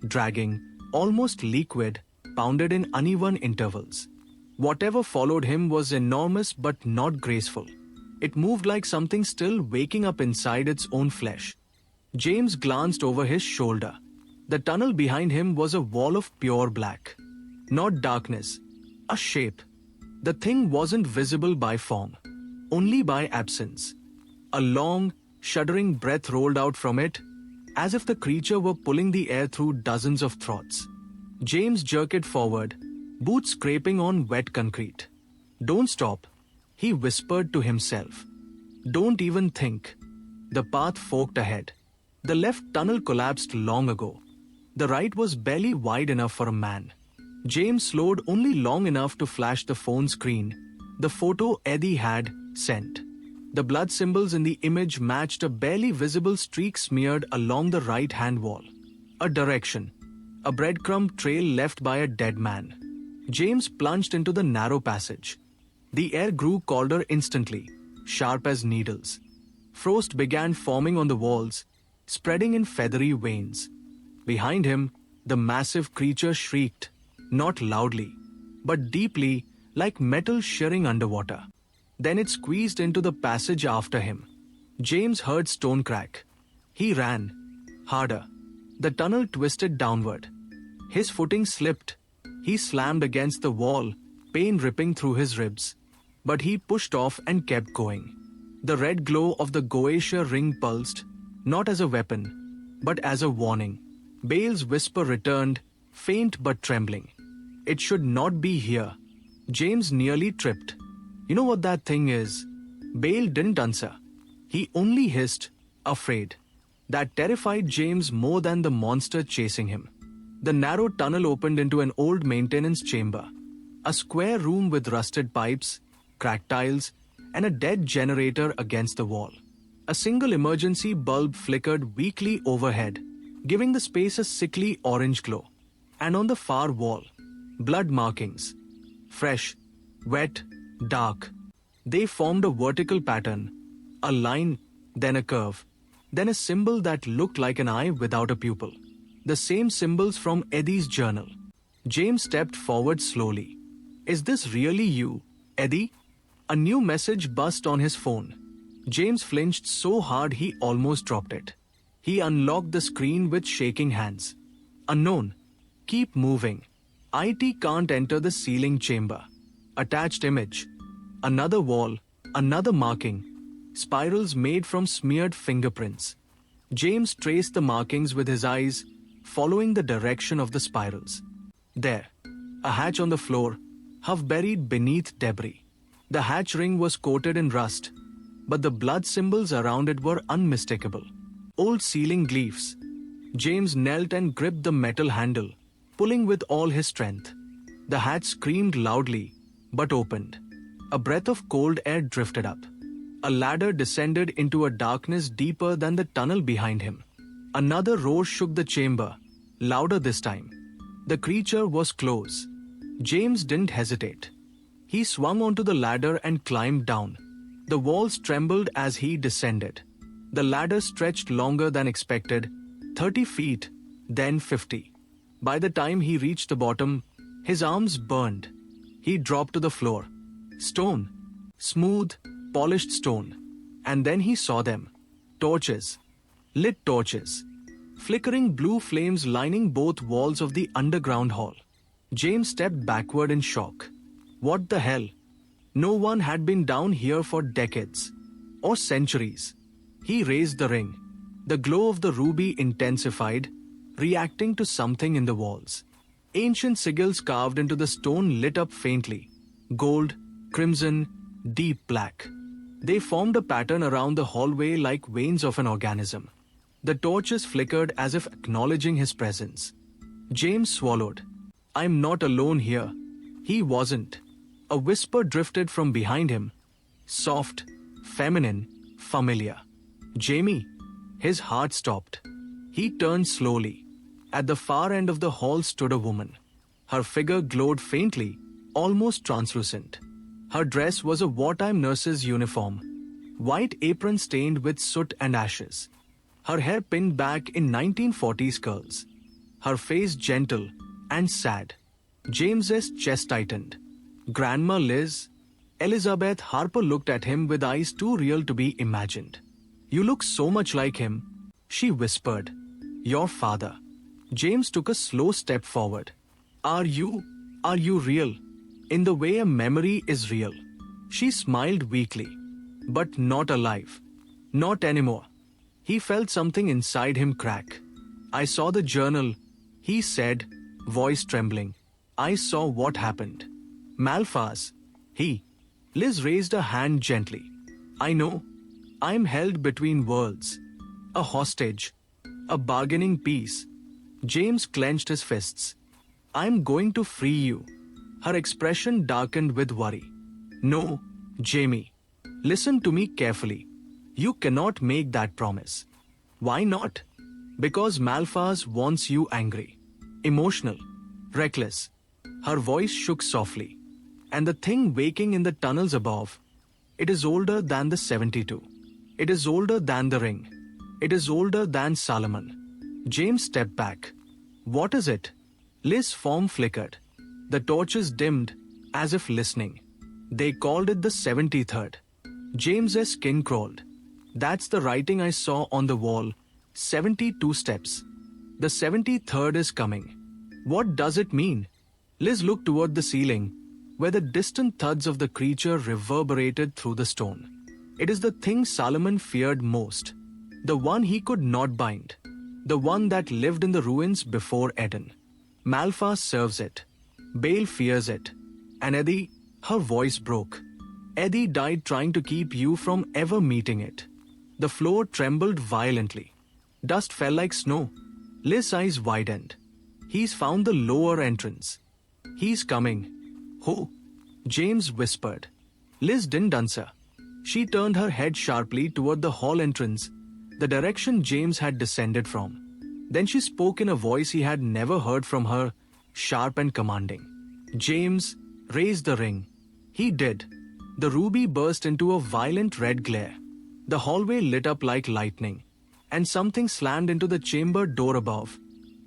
dragging, almost liquid, pounded in uneven intervals. Whatever followed him was enormous but not graceful. It moved like something still waking up inside its own flesh. James glanced over his shoulder. The tunnel behind him was a wall of pure black. Not darkness, a shape. The thing wasn't visible by form, only by absence. A long, shuddering breath rolled out from it, as if the creature were pulling the air through dozens of throats. James jerked forward, boots scraping on wet concrete. Don't stop, he whispered to himself. Don't even think. The path forked ahead. The left tunnel collapsed long ago. The right was barely wide enough for a man. James slowed only long enough to flash the phone screen, the photo Eddie had sent. The blood symbols in the image matched a barely visible streak smeared along the right-hand wall. A direction. A breadcrumb trail left by a dead man. James plunged into the narrow passage. The air grew colder instantly, sharp as needles. Frost began forming on the walls, spreading in feathery veins. Behind him, the massive creature shrieked, not loudly, but deeply, like metal shearing underwater. Then it squeezed into the passage after him. James heard stone crack. He ran. Harder. The tunnel twisted downward. His footing slipped. He slammed against the wall, pain ripping through his ribs. But he pushed off and kept going. The red glow of the Goetia ring pulsed, not as a weapon, but as a warning. Bale's whisper returned, faint but trembling. It should not be here. James nearly tripped. You know what that thing is? Bale didn't answer. He only hissed, afraid. That terrified James more than the monster chasing him. The narrow tunnel opened into an old maintenance chamber, a square room with rusted pipes, cracked tiles, and a dead generator against the wall. A single emergency bulb flickered weakly overhead, giving the space a sickly orange glow. And on the far wall, blood markings. Fresh, wet, dark. They formed a vertical pattern, a line, then a curve, then a symbol that looked like an eye without a pupil. The same symbols from Eddie's journal. James stepped forward slowly. Is this really you, Eddie? A new message buzzed on his phone. James flinched so hard he almost dropped it. He unlocked the screen with shaking hands. Unknown. Keep moving. IT can't enter the ceiling chamber. Attached image. Another wall. Another marking. Spirals made from smeared fingerprints. James traced the markings with his eyes, following the direction of the spirals. There. A hatch on the floor, half buried beneath debris. The hatch ring was coated in rust, but the blood symbols around it were unmistakable. Old ceiling glyphs. James knelt and gripped the metal handle, pulling with all his strength. The hatch screamed loudly, but opened. A breath of cold air drifted up. A ladder descended into a darkness deeper than the tunnel behind him. Another roar shook the chamber, louder this time. The creature was close. James didn't hesitate. He swung onto the ladder and climbed down. The walls trembled as he descended. The ladder stretched longer than expected, 30 feet, then 50. By the time he reached the bottom, his arms burned. He dropped to the floor. Stone. Smooth, polished stone. And then he saw them. Torches. Lit torches. Flickering blue flames lining both walls of the underground hall. James stepped backward in shock. What the hell? No one had been down here for decades. Or centuries. He raised the ring. The glow of the ruby intensified, reacting to something in the walls. Ancient sigils carved into the stone lit up faintly. Gold, crimson, deep black. They formed a pattern around the hallway like veins of an organism. The torches flickered as if acknowledging his presence. James swallowed. I'm not alone here. He wasn't. A whisper drifted from behind him. Soft, feminine, familiar. Jamie. His heart stopped. He turned slowly. At the far end of the hall stood a woman. Her figure glowed faintly, almost translucent. Her dress was a wartime nurse's uniform. White apron stained with soot and ashes. Her hair pinned back in 1940s curls. Her face gentle and sad. James's chest tightened. Grandma Liz. Elizabeth Harper looked at him with eyes too real to be imagined. You look so much like him, she whispered. Your father. James took a slow step forward. Are you real? In the way a memory is real. She smiled weakly. But not alive. Not anymore. He felt something inside him crack. I saw the journal, he said, voice trembling. I saw what happened. Malphas. He. Liz raised a hand gently. I know. I'm held between worlds. A hostage. A bargaining piece. James clenched his fists. I'm going to free you. Her expression darkened with worry. No, Jamie. Listen to me carefully. You cannot make that promise. Why not? Because Malphas wants you angry. Emotional. Reckless. Her voice shook softly. And the thing waking in the tunnels above, it is older than the 72. It is older than the ring. It is older than Solomon. James stepped back. What is it? Liz's form flickered. The torches dimmed, as if listening. They called it the 73rd. James's skin crawled. That's the writing I saw on the wall. 72 steps. The 73rd is coming. What does it mean? Liz looked toward the ceiling, where the distant thuds of the creature reverberated through the stone. It is the thing Solomon feared most. The one he could not bind. The one that lived in the ruins before Eden. Malphas serves it. Baal fears it. And Eddie, her voice broke. Eddie died trying to keep you from ever meeting it. The floor trembled violently. Dust fell like snow. Liz's eyes widened. He's found the lower entrance. He's coming. Who? James whispered. Liz didn't answer. She turned her head sharply toward the hall entrance, the direction James had descended from. Then she spoke in a voice he had never heard from her, sharp and commanding. James, raise the ring. He did. The ruby burst into a violent red glare. The hallway lit up like lightning, and something slammed into the chamber door above.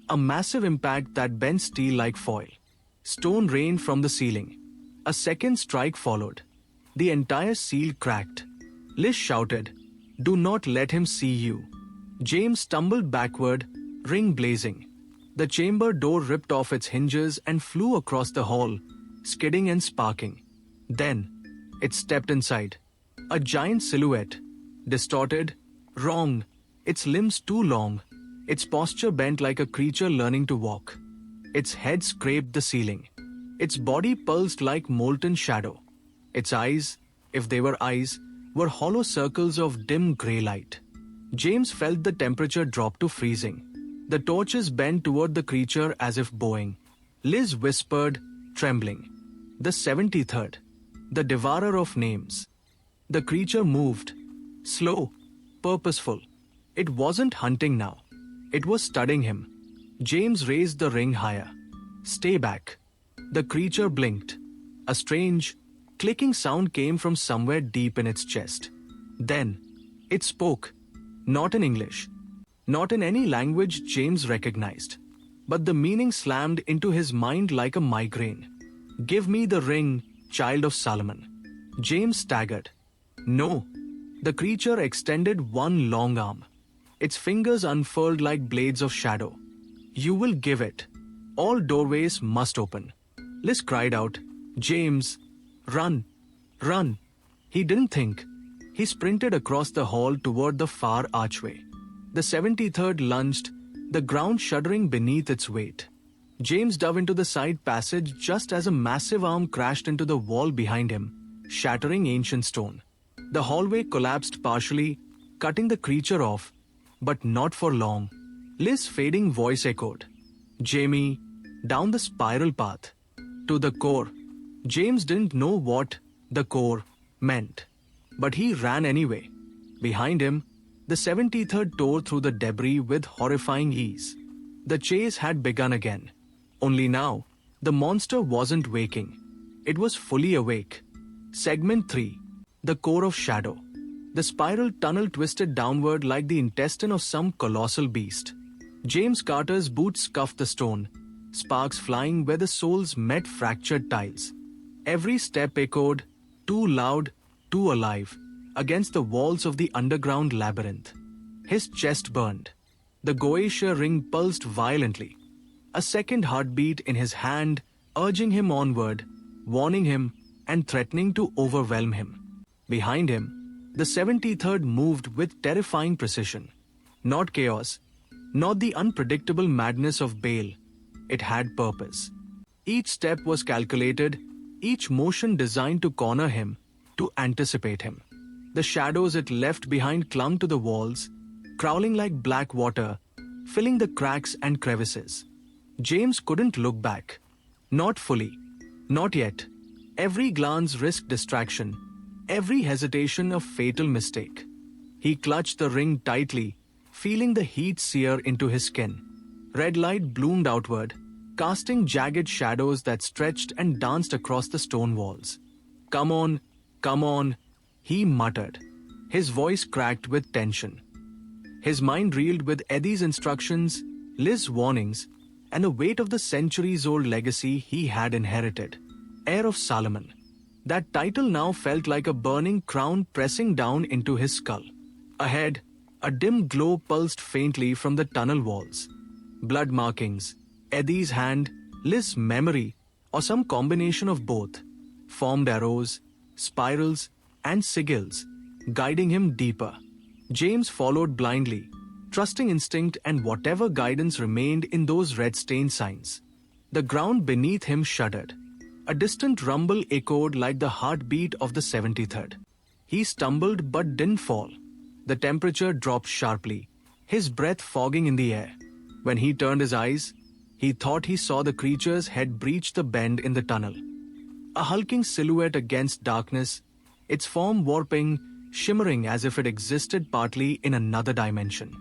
A massive impact that bent steel like foil. Stone rained from the ceiling. A second strike followed. The entire seal cracked. Liz shouted, "Do not let him see you." James stumbled backward, ring blazing. The chamber door ripped off its hinges and flew across the hall, skidding and sparking. Then, it stepped inside. A giant silhouette. Distorted, wrong, its limbs too long, its posture bent like a creature learning to walk. Its head scraped the ceiling. Its body pulsed like molten shadow. Its eyes, if they were eyes, were hollow circles of dim grey light. James felt the temperature drop to freezing. The torches bent toward the creature as if bowing. Liz whispered, trembling. The 73rd. The devourer of names. The creature moved. Slow. Purposeful. It wasn't hunting now. It was studying him. James raised the ring higher. Stay back. The creature blinked. A strange, clicking sound came from somewhere deep in its chest. Then, it spoke. Not in English. Not in any language James recognized. But the meaning slammed into his mind like a migraine. Give me the ring, child of Solomon. James staggered. No. The creature extended one long arm. Its fingers unfurled like blades of shadow. You will give it. All doorways must open. Liz cried out, James, run, run. He didn't think. He sprinted across the hall toward the far archway. The 73rd lunged, the ground shuddering beneath its weight. James dove into the side passage just as a massive arm crashed into the wall behind him, shattering ancient stone. The hallway collapsed partially, cutting the creature off, but not for long. Liz's fading voice echoed, Jamie, down the spiral path. To the core. James didn't know what the core meant, but he ran anyway. Behind him, the 73rd tore through the debris with horrifying ease. The chase had begun again. Only now, the monster wasn't waking. It was fully awake. Segment 3. The Core of Shadow. The spiral tunnel twisted downward like the intestine of some colossal beast. James Carter's boots scuffed the stone, sparks flying where the soles met fractured tiles. Every step echoed, too loud, too alive, against the walls of the underground labyrinth. His chest burned. The Goetia ring pulsed violently. A second heartbeat in his hand, urging him onward, warning him, and threatening to overwhelm him. Behind him, the 73rd moved with terrifying precision. Not chaos, not the unpredictable madness of Baal. It had purpose. Each step was calculated, each motion designed to corner him, to anticipate him. The shadows it left behind clung to the walls, crawling like black water, filling the cracks and crevices. James couldn't look back. Not fully. Not yet. Every glance risked distraction, every hesitation a fatal mistake. He clutched the ring tightly, feeling the heat sear into his skin. Red light bloomed outward, casting jagged shadows that stretched and danced across the stone walls. Come on, he muttered. His voice cracked with tension. His mind reeled with Eddie's instructions, Liz's warnings, and the weight of the centuries-old legacy he had inherited. Heir of Solomon. That title now felt like a burning crown pressing down into his skull. Ahead, a dim glow pulsed faintly from the tunnel walls. Blood markings, Eddie's hand, Liz's memory, or some combination of both, formed arrows, spirals, and sigils, guiding him deeper. James followed blindly, trusting instinct and whatever guidance remained in those red-stained signs. The ground beneath him shuddered. A distant rumble echoed like the heartbeat of the 73rd. He stumbled but didn't fall. The temperature dropped sharply, his breath fogging in the air. When he turned his eyes, He thought he saw the creature's head breach the bend in the tunnel. A hulking silhouette against darkness, its form warping, shimmering as if it existed partly in another dimension.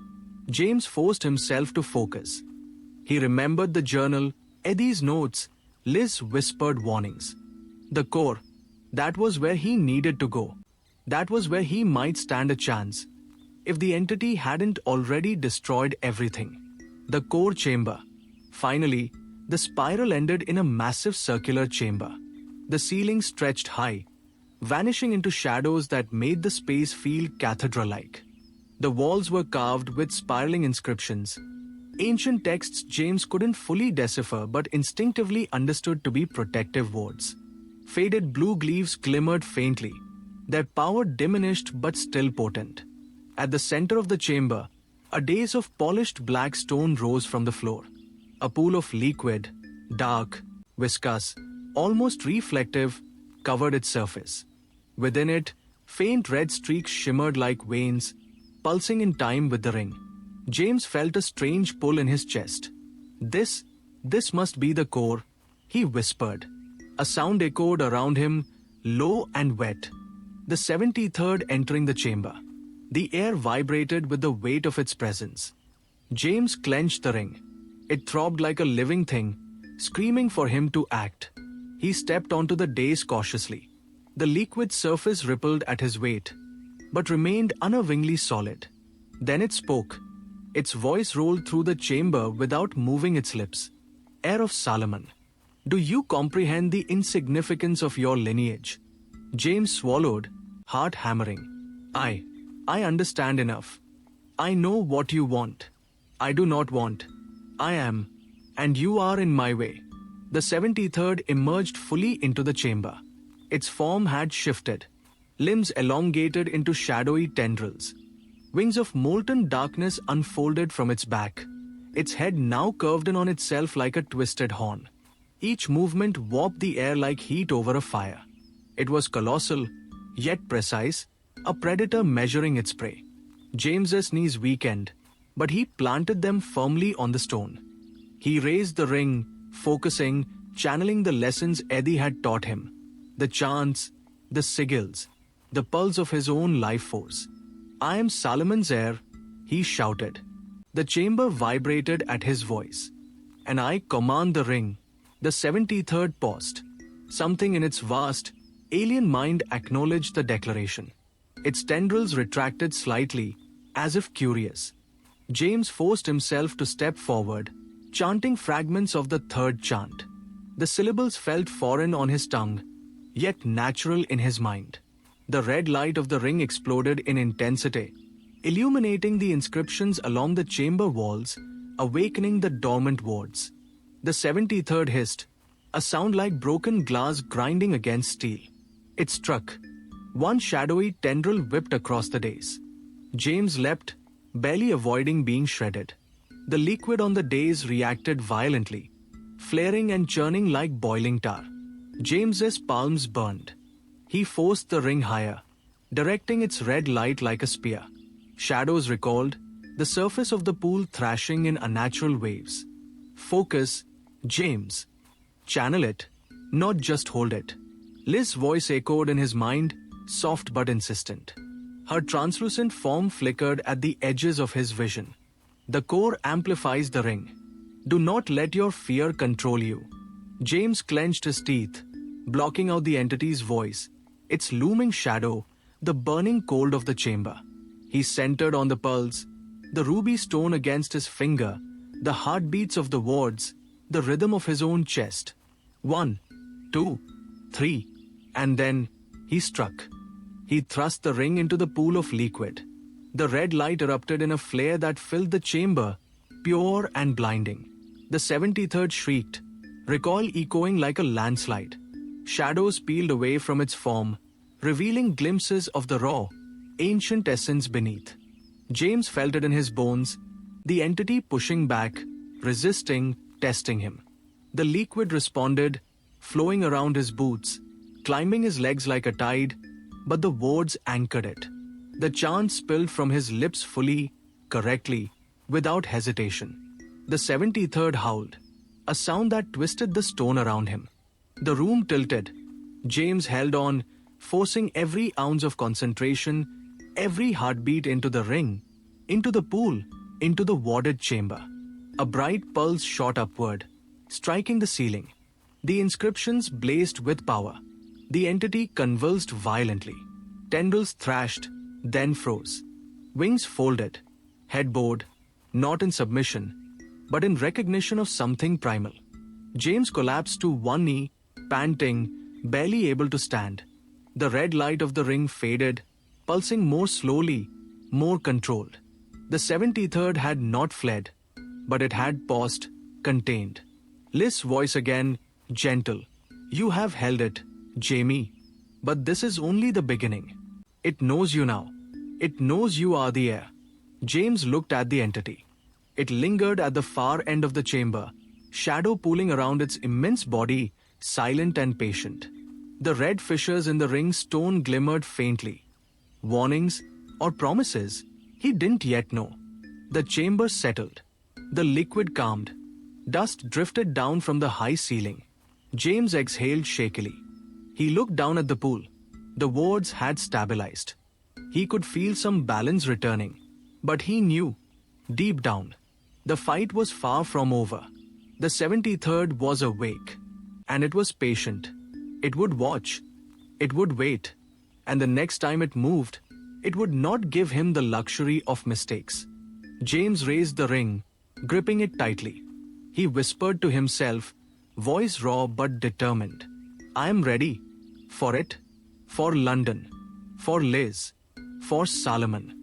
James forced himself to focus. He remembered the journal, Eddie's notes, Liz's whispered warnings. The core, that was where he needed to go. That was where he might stand a chance, if the entity hadn't already destroyed everything. The core chamber. Finally, the spiral ended in a massive circular chamber. The ceiling stretched high, vanishing into shadows that made the space feel cathedral-like. The walls were carved with spiraling inscriptions, ancient texts James couldn't fully decipher but instinctively understood to be protective words. Faded blue glyphs glimmered faintly, their power diminished but still potent. At the center of the chamber, a dais of polished black stone rose from the floor. A pool of liquid, dark, viscous, almost reflective, covered its surface. Within it, faint red streaks shimmered like veins, pulsing in time with the ring. James felt a strange pull in his chest. This must be the core, he whispered. A sound echoed around him, low and wet. The 73rd entering the chamber. The air vibrated with the weight of its presence. James clenched the ring. It throbbed like a living thing, screaming for him to act. He stepped onto the dais cautiously. The liquid surface rippled at his weight, but remained unnervingly solid. Then it spoke. Its voice rolled through the chamber without moving its lips. Heir of Solomon, do you comprehend the insignificance of your lineage? James swallowed, heart hammering. I understand enough. I know what you want. I do not want. I am, and you are in my way. The 73rd emerged fully into the chamber. Its form had shifted, limbs elongated into shadowy tendrils. Wings of molten darkness unfolded from its back, its head now curved in on itself like a twisted horn. Each movement warped the air like heat over a fire. It was colossal, yet precise, a predator measuring its prey. James's knees weakened, but he planted them firmly on the stone. He raised the ring, focusing, channeling the lessons Eddie had taught him. The chants, the sigils, the pulse of his own life force. I am Solomon's heir, he shouted. The chamber vibrated at his voice. And I command the ring. The 73rd paused. Something in its vast, alien mind acknowledged the declaration. Its tendrils retracted slightly, as if curious. James forced himself to step forward, chanting fragments of the third chant. The syllables felt foreign on his tongue, yet natural in his mind. The red light of the ring exploded in intensity, illuminating the inscriptions along the chamber walls, awakening the dormant wards. The 73rd hissed, a sound like broken glass grinding against steel. It struck. One shadowy tendril whipped across the dais. James leapt, barely avoiding being shredded. The liquid on the dais reacted violently, flaring and churning like boiling tar. James's palms burned. He forced the ring higher, directing its red light like a spear. Shadows recalled, the surface of the pool thrashing in unnatural waves. Focus, James. Channel it, not just hold it. Liz's voice echoed in his mind, soft but insistent. Her translucent form flickered at the edges of his vision. The core amplifies the ring. Do not let your fear control you. James clenched his teeth, blocking out the entity's voice, its looming shadow, the burning cold of the chamber. He centered on the pulse, the ruby stone against his finger, the heartbeats of the wards, the rhythm of his own chest. 1, 2, 3, and then he struck. He thrust the ring into the pool of liquid. The red light erupted in a flare that filled the chamber, pure and blinding. The 73rd shrieked, recoil echoing like a landslide. Shadows peeled away from its form, revealing glimpses of the raw, ancient essence beneath. James felt it in his bones, the entity pushing back, resisting, testing him. The liquid responded, flowing around his boots, climbing his legs like a tide, but the words anchored it. The chant spilled from his lips fully, correctly, without hesitation. The 73rd howled, a sound that twisted the stone around him. The room tilted. James held on, forcing every ounce of concentration, every heartbeat into the ring, into the pool, into the warded chamber. A bright pulse shot upward, striking the ceiling. The inscriptions blazed with power. The entity convulsed violently. Tendrils thrashed, then froze. Wings folded, head bowed, not in submission, but in recognition of something primal. James collapsed to one knee, panting, barely able to stand. The red light of the ring faded, pulsing more slowly, more controlled. The 73rd had not fled, but it had paused, contained. Liz's voice again, gentle. You have held it, Jamie. But this is only the beginning. It knows you now. It knows you are the heir. James looked at the entity. It lingered at the far end of the chamber, shadow pooling around its immense body, silent and patient. The red fissures in the ring's stone glimmered faintly. Warnings or promises? He didn't yet know. The chamber settled. The liquid calmed. Dust drifted down from the high ceiling. James exhaled shakily. He looked down at the pool. The wards had stabilized. He could feel some balance returning. But he knew, deep down, the fight was far from over. The 73rd was awake. And it was patient. It would watch. It would wait. And the next time it moved, it would not give him the luxury of mistakes. James raised the ring, gripping it tightly. He whispered to himself, voice raw but determined. I am ready. For it. For London. For Liz. For Solomon.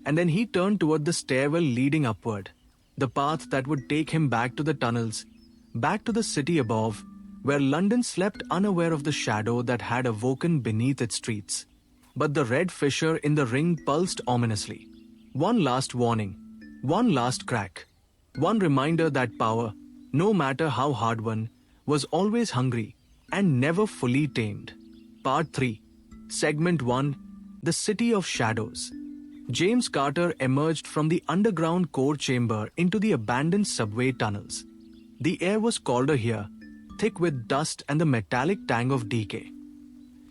And then he turned toward the stairwell leading upward. The path that would take him back to the tunnels, back to the city above, where London slept unaware of the shadow that had awoken beneath its streets. But the red fissure in the ring pulsed ominously. One last warning. One last crack. One reminder that power, no matter how hard won, was always hungry and never fully tamed. Part 3. Segment 1. The City of Shadows. James Carter emerged from the underground core chamber into the abandoned subway tunnels. The air was colder here, thick with dust and the metallic tang of decay.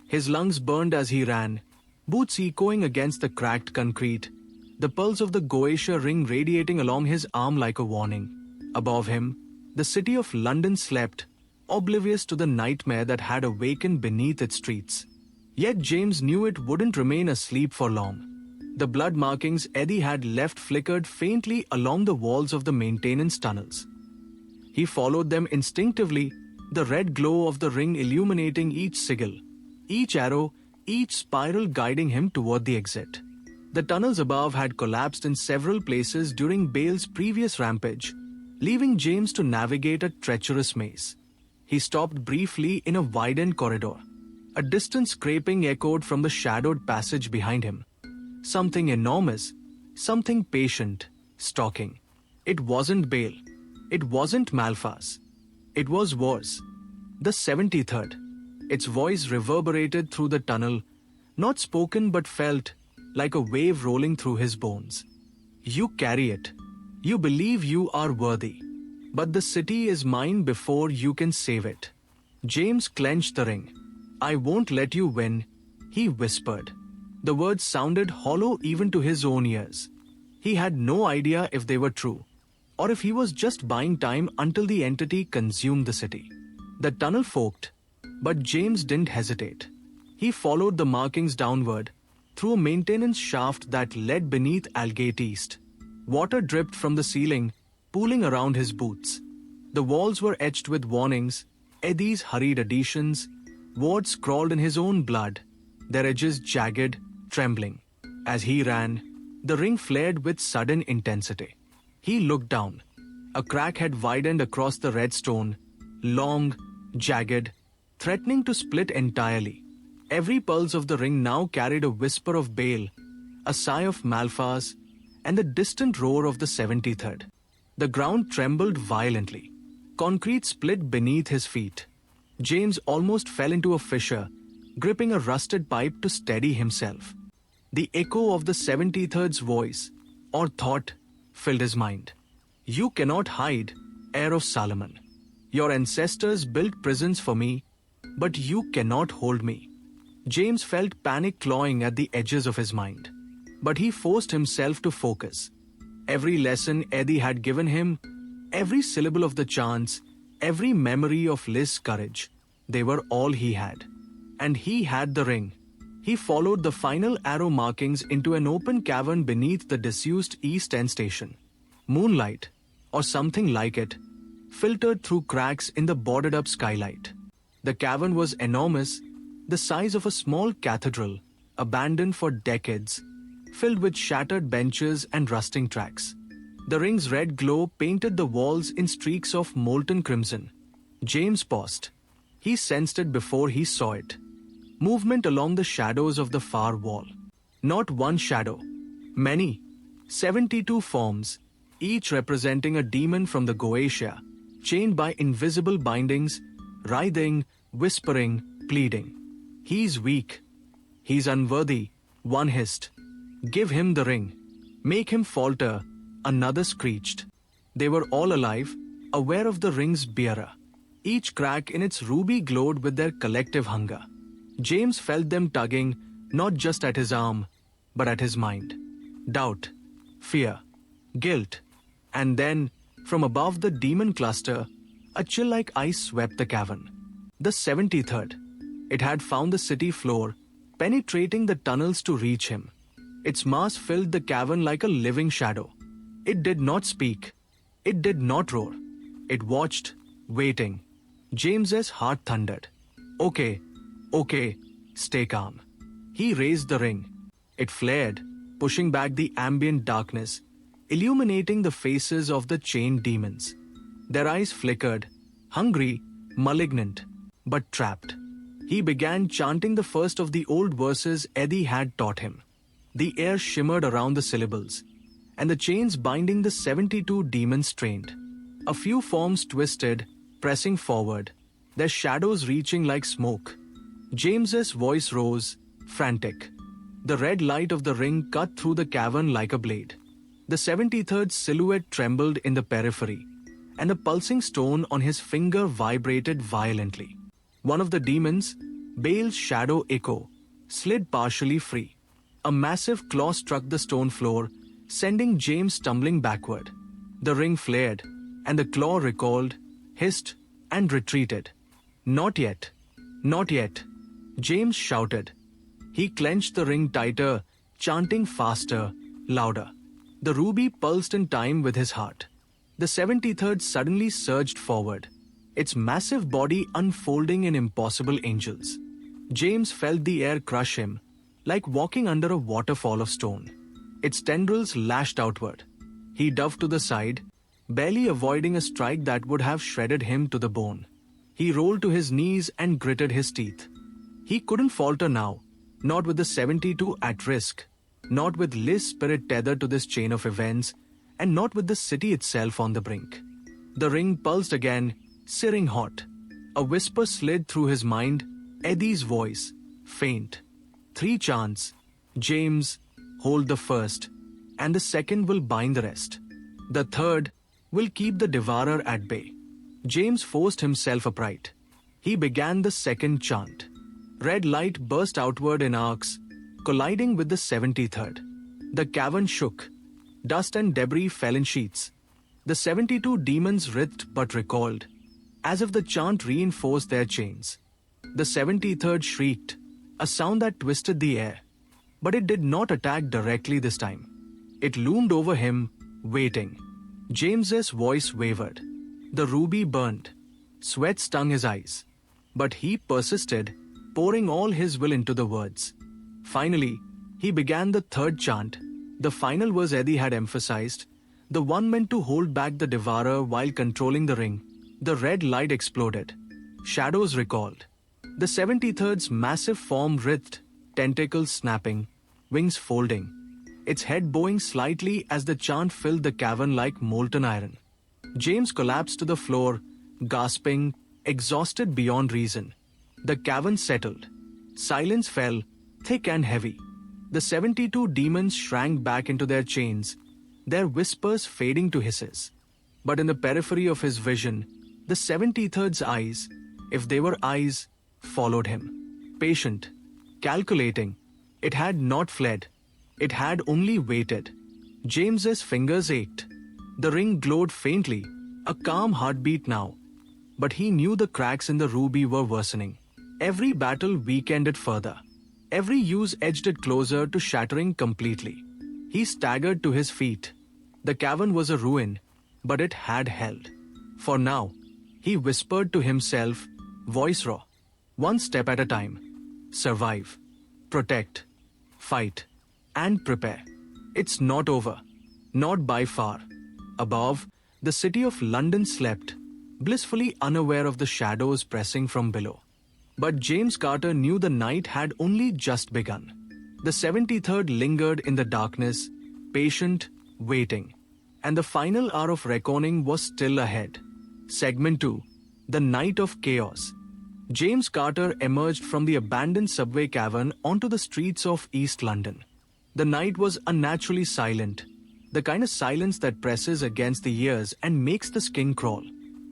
His lungs burned as he ran, boots echoing against the cracked concrete, the pulse of the Goetia ring radiating along his arm like a warning. Above him, the city of London slept, oblivious to the nightmare that had awakened beneath its streets. Yet James knew it wouldn't remain asleep for long. The blood markings Eddie had left flickered faintly along the walls of the maintenance tunnels. He followed them instinctively, the red glow of the ring illuminating each sigil, each arrow, each spiral guiding him toward the exit. The tunnels above had collapsed in several places during Bale's previous rampage, leaving James to navigate a treacherous maze. He stopped briefly in a widened corridor. A distant scraping echoed from the shadowed passage behind him. Something enormous, something patient, stalking. It wasn't Bale. It wasn't Malphas. It was worse. The 73rd. Its voice reverberated through the tunnel, not spoken but felt, like a wave rolling through his bones. You carry it. You believe you are worthy. But the city is mine before you can save it. James clenched the ring. I won't let you win, he whispered. The words sounded hollow even to his own ears. He had no idea if they were true, or if he was just buying time until the entity consumed the city. The tunnel forked, but James didn't hesitate. He followed the markings downward, through a maintenance shaft that led beneath Aldgate East. Water dripped from the ceiling, pooling around his boots. The walls were etched with warnings, Eddie's hurried additions, words scrawled in his own blood, their edges jagged, trembling. As he ran, the ring flared with sudden intensity. He looked down. A crack had widened across the red stone, long, jagged, threatening to split entirely. Every pulse of the ring now carried a whisper of Bale, a sigh of Malphas, and the distant roar of the 73rd. The ground trembled violently. Concrete split beneath his feet. James almost fell into a fissure, gripping a rusted pipe to steady himself. The echo of the 73rd's voice, or thought, filled his mind. You cannot hide, heir of Solomon. Your ancestors built prisons for me, but you cannot hold me. James felt panic clawing at the edges of his mind. But he forced himself to focus. Every lesson Eddie had given him, every syllable of the chants, every memory of Liz's courage, they were all he had. And he had the ring. He followed the final arrow markings into an open cavern beneath the disused East End station. Moonlight, or something like it, filtered through cracks in the boarded-up skylight. The cavern was enormous, the size of a small cathedral, abandoned for decades, filled with shattered benches and rusting tracks. The ring's red glow painted the walls in streaks of molten crimson. James paused. He sensed it before he saw it. Movement along the shadows of the far wall. Not one shadow. Many. 72 forms, each representing a demon from the Goetia, chained by invisible bindings, writhing, whispering, pleading. He's weak. He's unworthy, one hissed. Give him the ring. Make him falter, another screeched. They were all alive, aware of the ring's bearer. Each crack in its ruby glowed with their collective hunger. James felt them tugging, not just at his arm, but at his mind. Doubt, fear, guilt. And then, from above the demon cluster, a chill like ice swept the cavern. The 73rd. It had found the city floor, penetrating the tunnels to reach him. Its mass filled the cavern like a living shadow. It did not speak. It did not roar. It watched, waiting. James's heart thundered. Okay, stay calm. He raised the ring. It flared, pushing back the ambient darkness, illuminating the faces of the chained demons. Their eyes flickered, hungry, malignant, but trapped. He began chanting the first of the old verses Eddie had taught him. The air shimmered around the syllables, and the chains binding the 72 demons strained. A few forms twisted, pressing forward, their shadows reaching like smoke. James's voice rose, frantic. The red light of the ring cut through the cavern like a blade. The 73rd silhouette trembled in the periphery, and the pulsing stone on his finger vibrated violently. One of the demons, Baal's shadow echo, slid partially free. A massive claw struck the stone floor, sending James tumbling backward. The ring flared, and the claw recoiled, hissed, and retreated. Not yet. Not yet. James shouted. He clenched the ring tighter, chanting faster, louder. The ruby pulsed in time with his heart. The 73rd suddenly surged forward, its massive body unfolding in impossible angels. James felt the air crush him, like walking under a waterfall of stone. Its tendrils lashed outward. He dove to the side, barely avoiding a strike that would have shredded him to the bone. He rolled to his knees and gritted his teeth. He couldn't falter now, not with the 72 at risk, not with Liz's spirit tethered to this chain of events, and not with the city itself on the brink. The ring pulsed again, searing hot. A whisper slid through his mind, Eddie's voice, faint. 3 chants. James, hold the first, and the second will bind the rest. The third will keep the devourer at bay. James forced himself upright. He began the second chant. Red light burst outward in arcs, colliding with the 73rd. The cavern shook. Dust and debris fell in sheets. The 72 demons writhed but recoiled, as if the chant reinforced their chains. The 73rd shrieked, a sound that twisted the air. But it did not attack directly this time. It loomed over him, waiting. James's voice wavered. The ruby burned. Sweat stung his eyes. But he persisted, pouring all his will into the words. Finally, he began the third chant. The final verse Eddie had emphasized, the one meant to hold back the devourer while controlling the ring. The red light exploded. Shadows recoiled. The 73rd's massive form writhed, tentacles snapping, wings folding, its head bowing slightly as the chant filled the cavern like molten iron. James collapsed to the floor, gasping, exhausted beyond reason. The cavern settled. Silence fell, thick and heavy. The 72 demons shrank back into their chains, their whispers fading to hisses. But in the periphery of his vision, The 73rd's eyes, if they were eyes, followed him. Patient, calculating. It had not fled. It had only waited. James's fingers ached. The ring glowed faintly, a calm heartbeat now. But he knew the cracks in the ruby were worsening. Every battle weakened it further. Every use edged it closer to shattering completely. He staggered to his feet. The cavern was a ruin, but it had held. For now, he whispered to himself, voice raw, one step at a time. Survive, protect, fight, and prepare. It's not over. Not by far. Above, the city of London slept, blissfully unaware of the shadows pressing from below. But James Carter knew the night had only just begun. The 73rd lingered in the darkness, patient, waiting. And the final hour of reckoning was still ahead. Segment 2. The Night of Chaos. James Carter emerged from the abandoned subway cavern onto the streets of East London. The night was unnaturally silent, the kind of silence that presses against the ears and makes the skin crawl.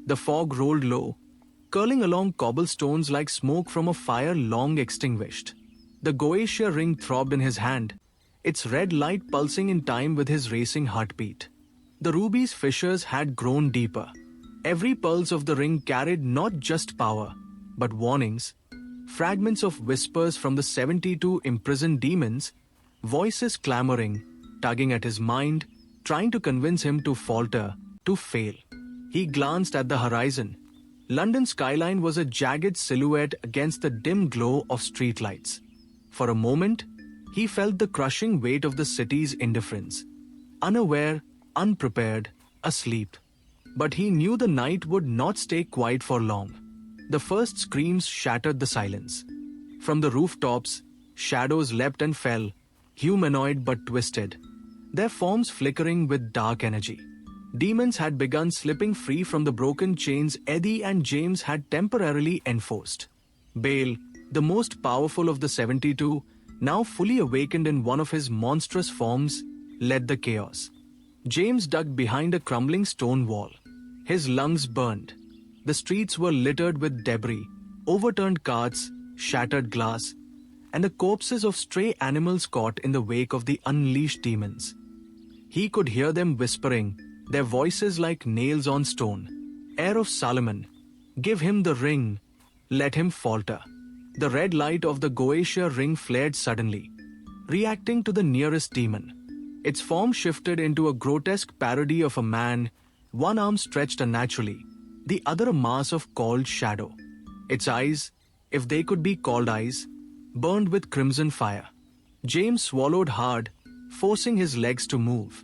The fog rolled low, curling along cobblestones like smoke from a fire long extinguished. The Goetia ring throbbed in his hand, its red light pulsing in time with his racing heartbeat. The ruby's fissures had grown deeper. Every pulse of the ring carried not just power, but warnings, fragments of whispers from the 72 imprisoned demons, voices clamoring, tugging at his mind, trying to convince him to falter, to fail. He glanced at the horizon. London's skyline was a jagged silhouette against the dim glow of streetlights. For a moment, he felt the crushing weight of the city's indifference. Unaware, unprepared, asleep. But he knew the night would not stay quiet for long. The first screams shattered the silence. From the rooftops, shadows leapt and fell, humanoid but twisted, their forms flickering with dark energy. Demons had begun slipping free from the broken chains Eddie and James had temporarily enforced. Bale, the most powerful of the 72, now fully awakened in one of his monstrous forms, led the chaos. James dug behind a crumbling stone wall. His lungs burned. The streets were littered with debris, overturned carts, shattered glass, and the corpses of stray animals caught in the wake of the unleashed demons. He could hear them whispering, their voices like nails on stone. Heir of Solomon, give him the ring, let him falter. The red light of the Goetia ring flared suddenly, reacting to the nearest demon. Its form shifted into a grotesque parody of a man, one arm stretched unnaturally, the other a mass of cold shadow. Its eyes, if they could be called eyes, burned with crimson fire. James swallowed hard, forcing his legs to move.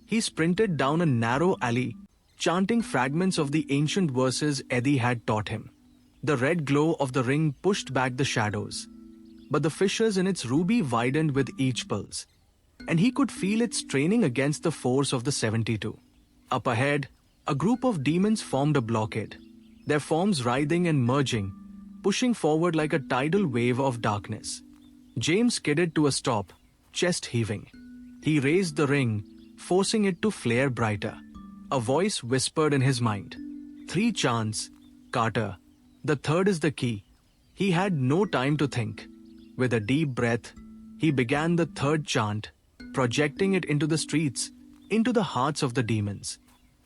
He sprinted down a narrow alley, chanting fragments of the ancient verses Eddie had taught him. The red glow of the ring pushed back the shadows, but the fissures in its ruby widened with each pulse, and he could feel it straining against the force of the 72. Up ahead, a group of demons formed a blockade, their forms writhing and merging, pushing forward like a tidal wave of darkness. James skidded to a stop, chest heaving. He raised the ring, forcing it to flare brighter. A voice whispered in his mind, 3 chants, Carter. The third is the key. He had no time to think. With a deep breath, he began the third chant, projecting it into the streets, into the hearts of the demons.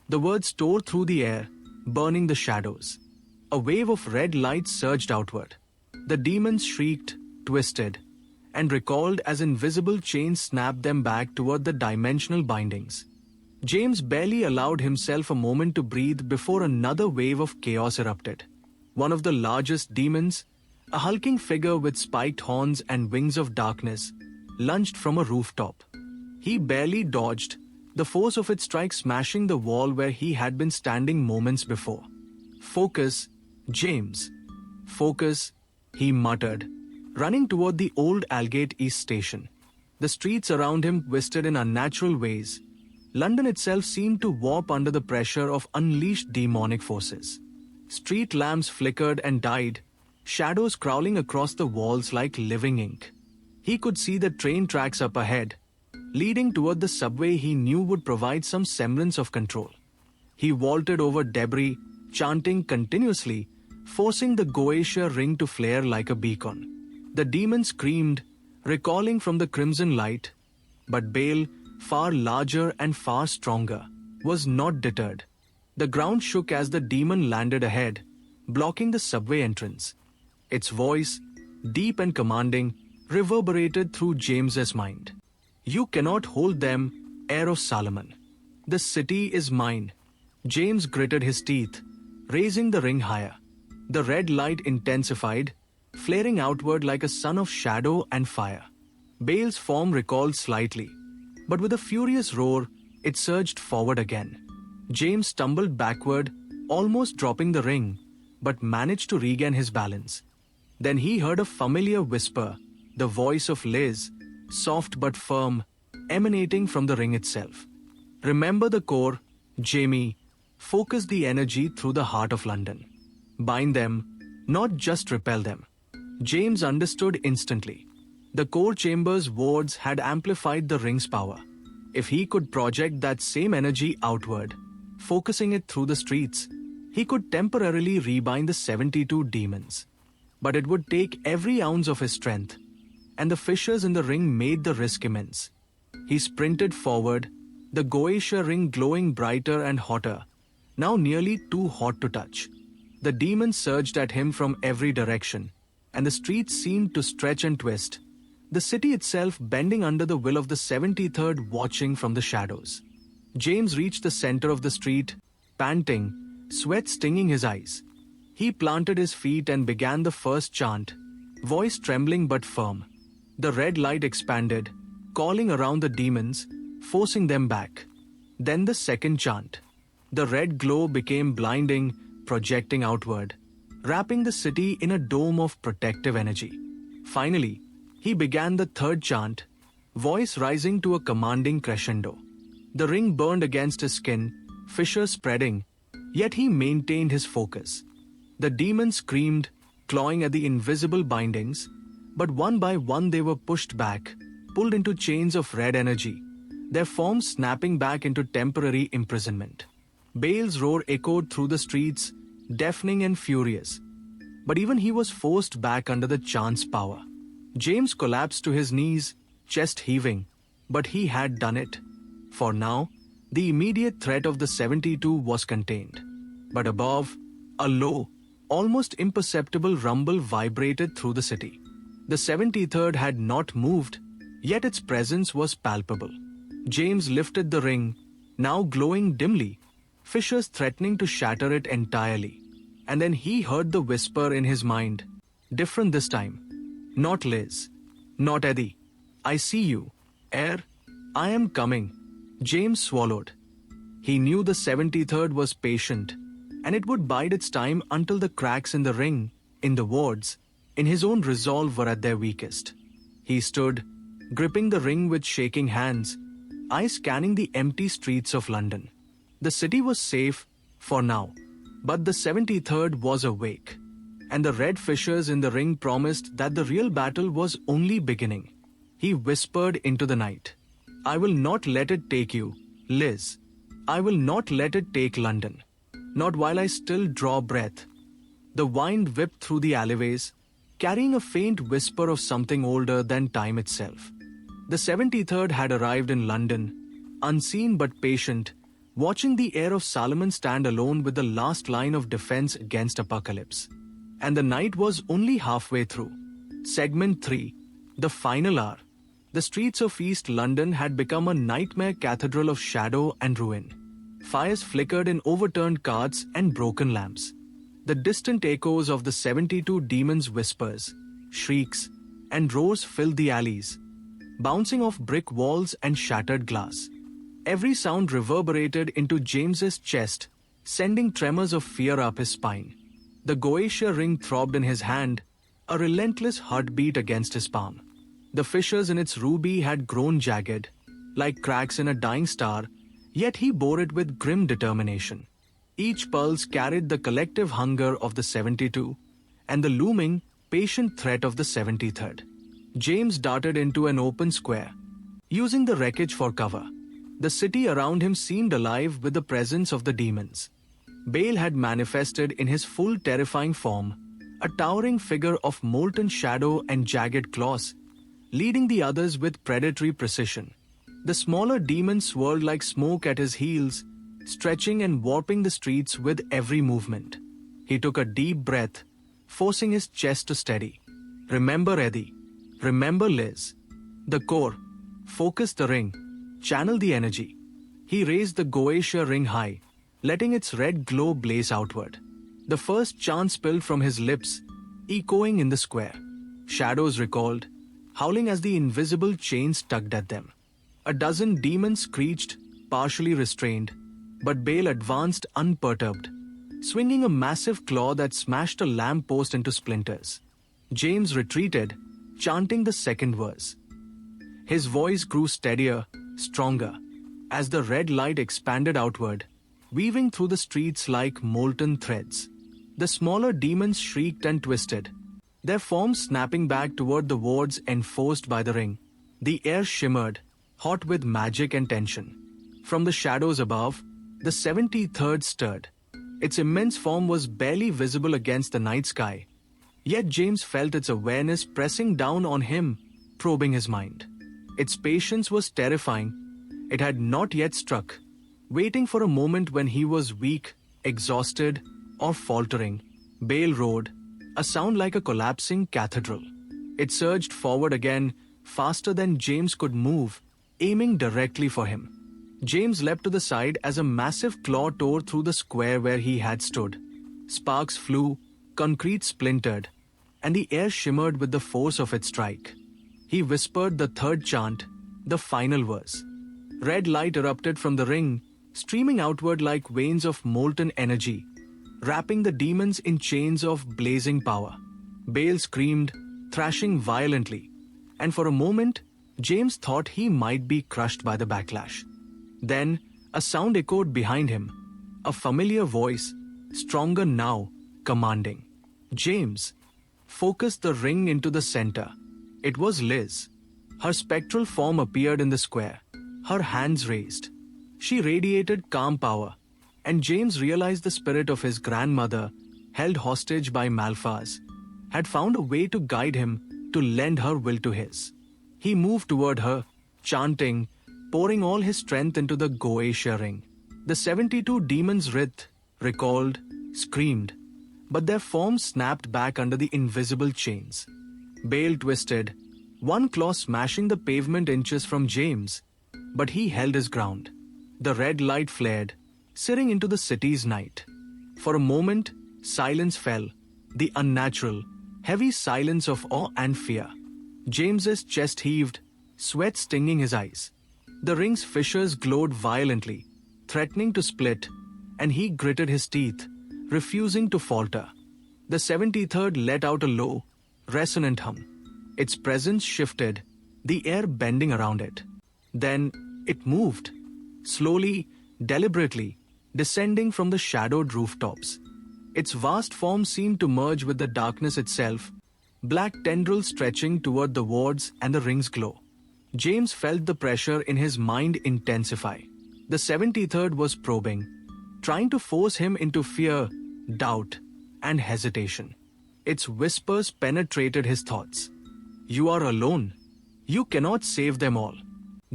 The words tore through the air, burning the shadows. A wave of red light surged outward. The demons shrieked, twisted, and recalled as invisible chains snapped them back toward the dimensional bindings. James barely allowed himself a moment to breathe before another wave of chaos erupted. One of the largest demons, a hulking figure with spiked horns and wings of darkness, lunged from a rooftop. He barely dodged, the force of its strike smashing the wall where he had been standing moments before. Focus, James. Focus, he muttered, running toward the old Aldgate East station. The streets around him twisted in unnatural ways. London itself seemed to warp under the pressure of unleashed demonic forces. Street lamps flickered and died, shadows crawling across the walls like living ink. He could see the train tracks up ahead, leading toward the subway he knew would provide some semblance of control. He vaulted over debris, chanting continuously, forcing the Goetia ring to flare like a beacon. The demon screamed, recalling from the crimson light, but Baal, far larger and far stronger, was not deterred. The ground shook as the demon landed ahead, blocking the subway entrance. Its voice, deep and commanding, reverberated through James's mind. You cannot hold them, heir of Solomon. The city is mine. James gritted his teeth, raising the ring higher. The red light intensified, flaring outward like a sun of shadow and fire. Baal's form recalled slightly, but with a furious roar, it surged forward again. James stumbled backward, almost dropping the ring, but managed to regain his balance. Then he heard a familiar whisper, the voice of Liz, soft but firm, emanating from the ring itself. Remember the core, Jamie. Focus the energy through the heart of London. Bind them, not just repel them. James understood instantly. The core chamber's words had amplified the ring's power. If he could project that same energy outward, focusing it through the streets, he could temporarily rebind the 72 demons. But it would take every ounce of his strength, and the fissures in the ring made the risk immense. He sprinted forward, the Goetia ring glowing brighter and hotter, now nearly too hot to touch. The demons surged at him from every direction, and the streets seemed to stretch and twist, the city itself bending under the will of the 73rd watching from the shadows. James reached the center of the street, panting, sweat stinging his eyes. He planted his feet and began the first chant, voice trembling but firm. The red light expanded, calling around the demons, forcing them back. Then the second chant. The red glow became blinding, projecting outward, wrapping the city in a dome of protective energy. Finally, he began the third chant, voice rising to a commanding crescendo. The ring burned against his skin, fissures spreading, yet he maintained his focus. The demons screamed, clawing at the invisible bindings, but one by one they were pushed back, pulled into chains of red energy, their forms snapping back into temporary imprisonment. Baal's roar echoed through the streets, deafening and furious. But even he was forced back under the chant's power. James collapsed to his knees, chest heaving, but he had done it. For now, the immediate threat of the 72 was contained. But above, a low, almost imperceptible rumble vibrated through the city. The 73rd had not moved, yet its presence was palpable. James lifted the ring, now glowing dimly, fissures threatening to shatter it entirely. And then he heard the whisper in his mind, different this time. Not Liz. Not Eddie. I see you. Heir. I am coming. James swallowed. He knew the 73rd was patient, and it would bide its time until the cracks in the ring, in the wards, in his own resolve were at their weakest. He stood, gripping the ring with shaking hands, eyes scanning the empty streets of London. The city was safe, for now, but the 73rd was awake, and the red fissures in the ring promised that the real battle was only beginning. He whispered into the night, I will not let it take you, Liz. I will not let it take London. Not while I still draw breath. The wind whipped through the alleyways, carrying a faint whisper of something older than time itself. The 73rd had arrived in London, unseen but patient, watching the heir of Solomon stand alone with the last line of defense against apocalypse. And the night was only halfway through. Segment 3. The final hour. The streets of East London had become a nightmare cathedral of shadow and ruin. Fires flickered in overturned carts and broken lamps. The distant echoes of the 72 demons' whispers, shrieks, and roars filled the alleys, bouncing off brick walls and shattered glass. Every sound reverberated into James's chest, sending tremors of fear up his spine. The Goetia ring throbbed in his hand, a relentless heartbeat against his palm. The fissures in its ruby had grown jagged, like cracks in a dying star, yet he bore it with grim determination. Each pulse carried the collective hunger of the 72 and the looming, patient threat of the 73rd. James darted into an open square, using the wreckage for cover. The city around him seemed alive with the presence of the demons. Bale had manifested in his full terrifying form, a towering figure of molten shadow and jagged claws, leading the others with predatory precision. The smaller demons swirled like smoke at his heels, stretching and warping the streets with every movement. He took a deep breath, forcing his chest to steady. Remember Eddie. Remember Liz. The core. Focus the ring. Channel the energy. He raised the Goetia ring high, letting its red glow blaze outward. The first chant spilled from his lips, echoing in the square. Shadows recalled, howling as the invisible chains tugged at them. A dozen demons screeched, partially restrained, but Bale advanced unperturbed, swinging a massive claw that smashed a lamp post into splinters. James retreated, chanting the second verse. His voice grew steadier, stronger, as the red light expanded outward, weaving through the streets like molten threads. The smaller demons shrieked and twisted, their forms snapping back toward the wards enforced by the ring. The air shimmered, hot with magic and tension. From the shadows above, the 73rd stirred. Its immense form was barely visible against the night sky, yet James felt its awareness pressing down on him, probing his mind. Its patience was terrifying. It had not yet struck, waiting for a moment when he was weak, exhausted, or faltering. Bale roared, a sound like a collapsing cathedral. It surged forward again, faster than James could move, aiming directly for him. James leapt to the side as a massive claw tore through the square where he had stood. Sparks flew, concrete splintered, and the air shimmered with the force of its strike. He whispered the third chant, the final verse. Red light erupted from the ring, streaming outward like veins of molten energy, wrapping the demons in chains of blazing power. Bale screamed, thrashing violently, and for a moment, James thought he might be crushed by the backlash. Then, a sound echoed behind him, a familiar voice, stronger now, commanding. James, focus the ring into the center. It was Liz. Her spectral form appeared in the square, her hands raised. She radiated calm power, and James realized the spirit of his grandmother, held hostage by Malphas, had found a way to guide him to lend her will to his. He moved toward her, chanting, pouring all his strength into the Goetia ring. The 72 demons writhed, recalled, screamed, but their forms snapped back under the invisible chains. Bale twisted, one claw smashing the pavement inches from James, but he held his ground. The red light flared, searing into the city's night. For a moment, silence fell, the unnatural, heavy silence of awe and fear. James's chest heaved, sweat stinging his eyes. The ring's fissures glowed violently, threatening to split, and he gritted his teeth, refusing to falter. The 73rd let out a low, resonant hum. Its presence shifted, the air bending around it. Then it moved, slowly, deliberately, descending from the shadowed rooftops. Its vast form seemed to merge with the darkness itself, black tendrils stretching toward the wards and the ring's glow. James felt the pressure in his mind intensify. The 73rd was probing, trying to force him into fear, doubt, and hesitation. Its whispers penetrated his thoughts. You are alone. You cannot save them all.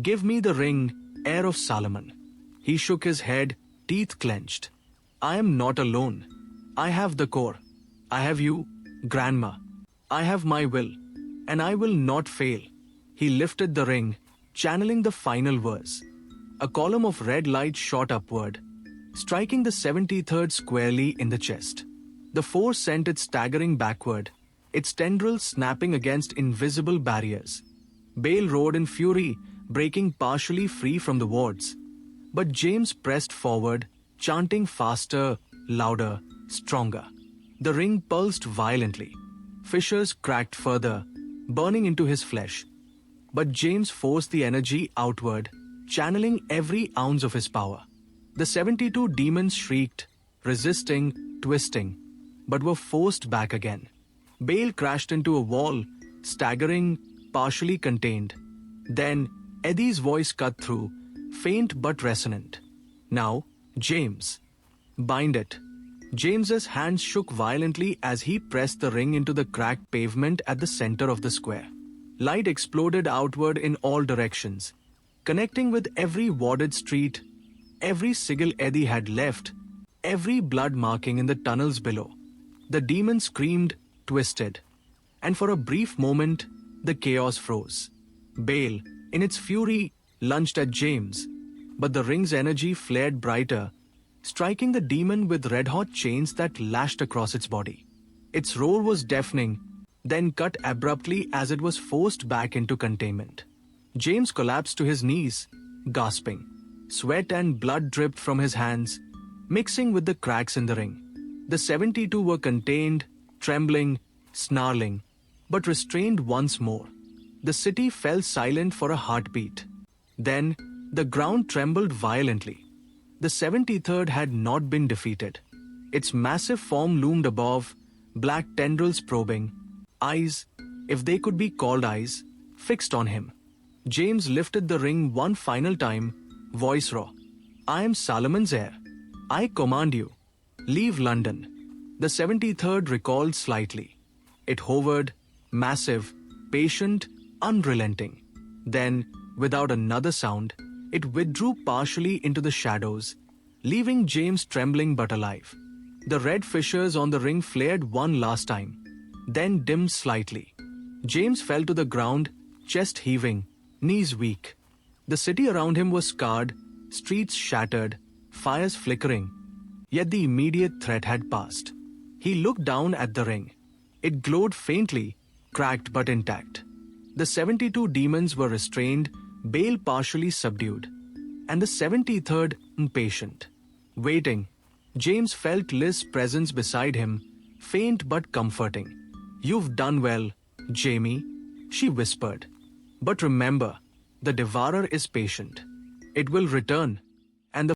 Give me the ring, heir of Solomon. He shook his head, teeth clenched. I am not alone. I have the core. I have you, Grandma. I have my will, and I will not fail. He lifted the ring, channeling the final verse. A column of red light shot upward, striking the 73rd squarely in the chest. The force sent it staggering backward, its tendrils snapping against invisible barriers. Bale roared in fury, breaking partially free from the wards. But James pressed forward, chanting faster, louder, stronger. The ring pulsed violently. Fissures cracked further, burning into his flesh. But James forced the energy outward, channeling every ounce of his power. The 72 demons shrieked, resisting, twisting, but were forced back again. Bale crashed into a wall, staggering, partially contained. Then, Eddie's voice cut through, faint but resonant. Now, James. Bind it. James's hands shook violently as he pressed the ring into the cracked pavement at the center of the square. Light exploded outward in all directions, connecting with every warded street, every sigil Eddie had left, every blood marking in the tunnels below. The demon screamed, twisted, and for a brief moment, the chaos froze. Bale, in its fury, lunged at James, but the ring's energy flared brighter, striking the demon with red-hot chains that lashed across its body. Its roar was deafening, then cut abruptly as it was forced back into containment. James collapsed to his knees, gasping. Sweat and blood dripped from his hands, mixing with the cracks in the ring. The 72 were contained, trembling, snarling, but restrained once more. The city fell silent for a heartbeat. Then, the ground trembled violently. The 73rd had not been defeated. Its massive form loomed above, black tendrils probing, eyes, if they could be called eyes, fixed on him. James lifted the ring one final time, voice raw. "I am Solomon's heir. I command you. Leave London." The 73rd recoiled slightly. It hovered, massive, patient, unrelenting. Then, without another sound, it withdrew partially into the shadows, leaving James trembling but alive. The red fissures on the ring flared one last time, then dimmed slightly. James fell to the ground, chest heaving, knees weak. The city around him was scarred, streets shattered, fires flickering. Yet the immediate threat had passed. He looked down at the ring. It glowed faintly, cracked but intact. The 72 demons were restrained, Bale partially subdued, and the 73rd impatient. Waiting, James felt Liz's presence beside him, faint but comforting. "You've done well, Jamie," she whispered. "But remember, the Devourer is patient. It will return."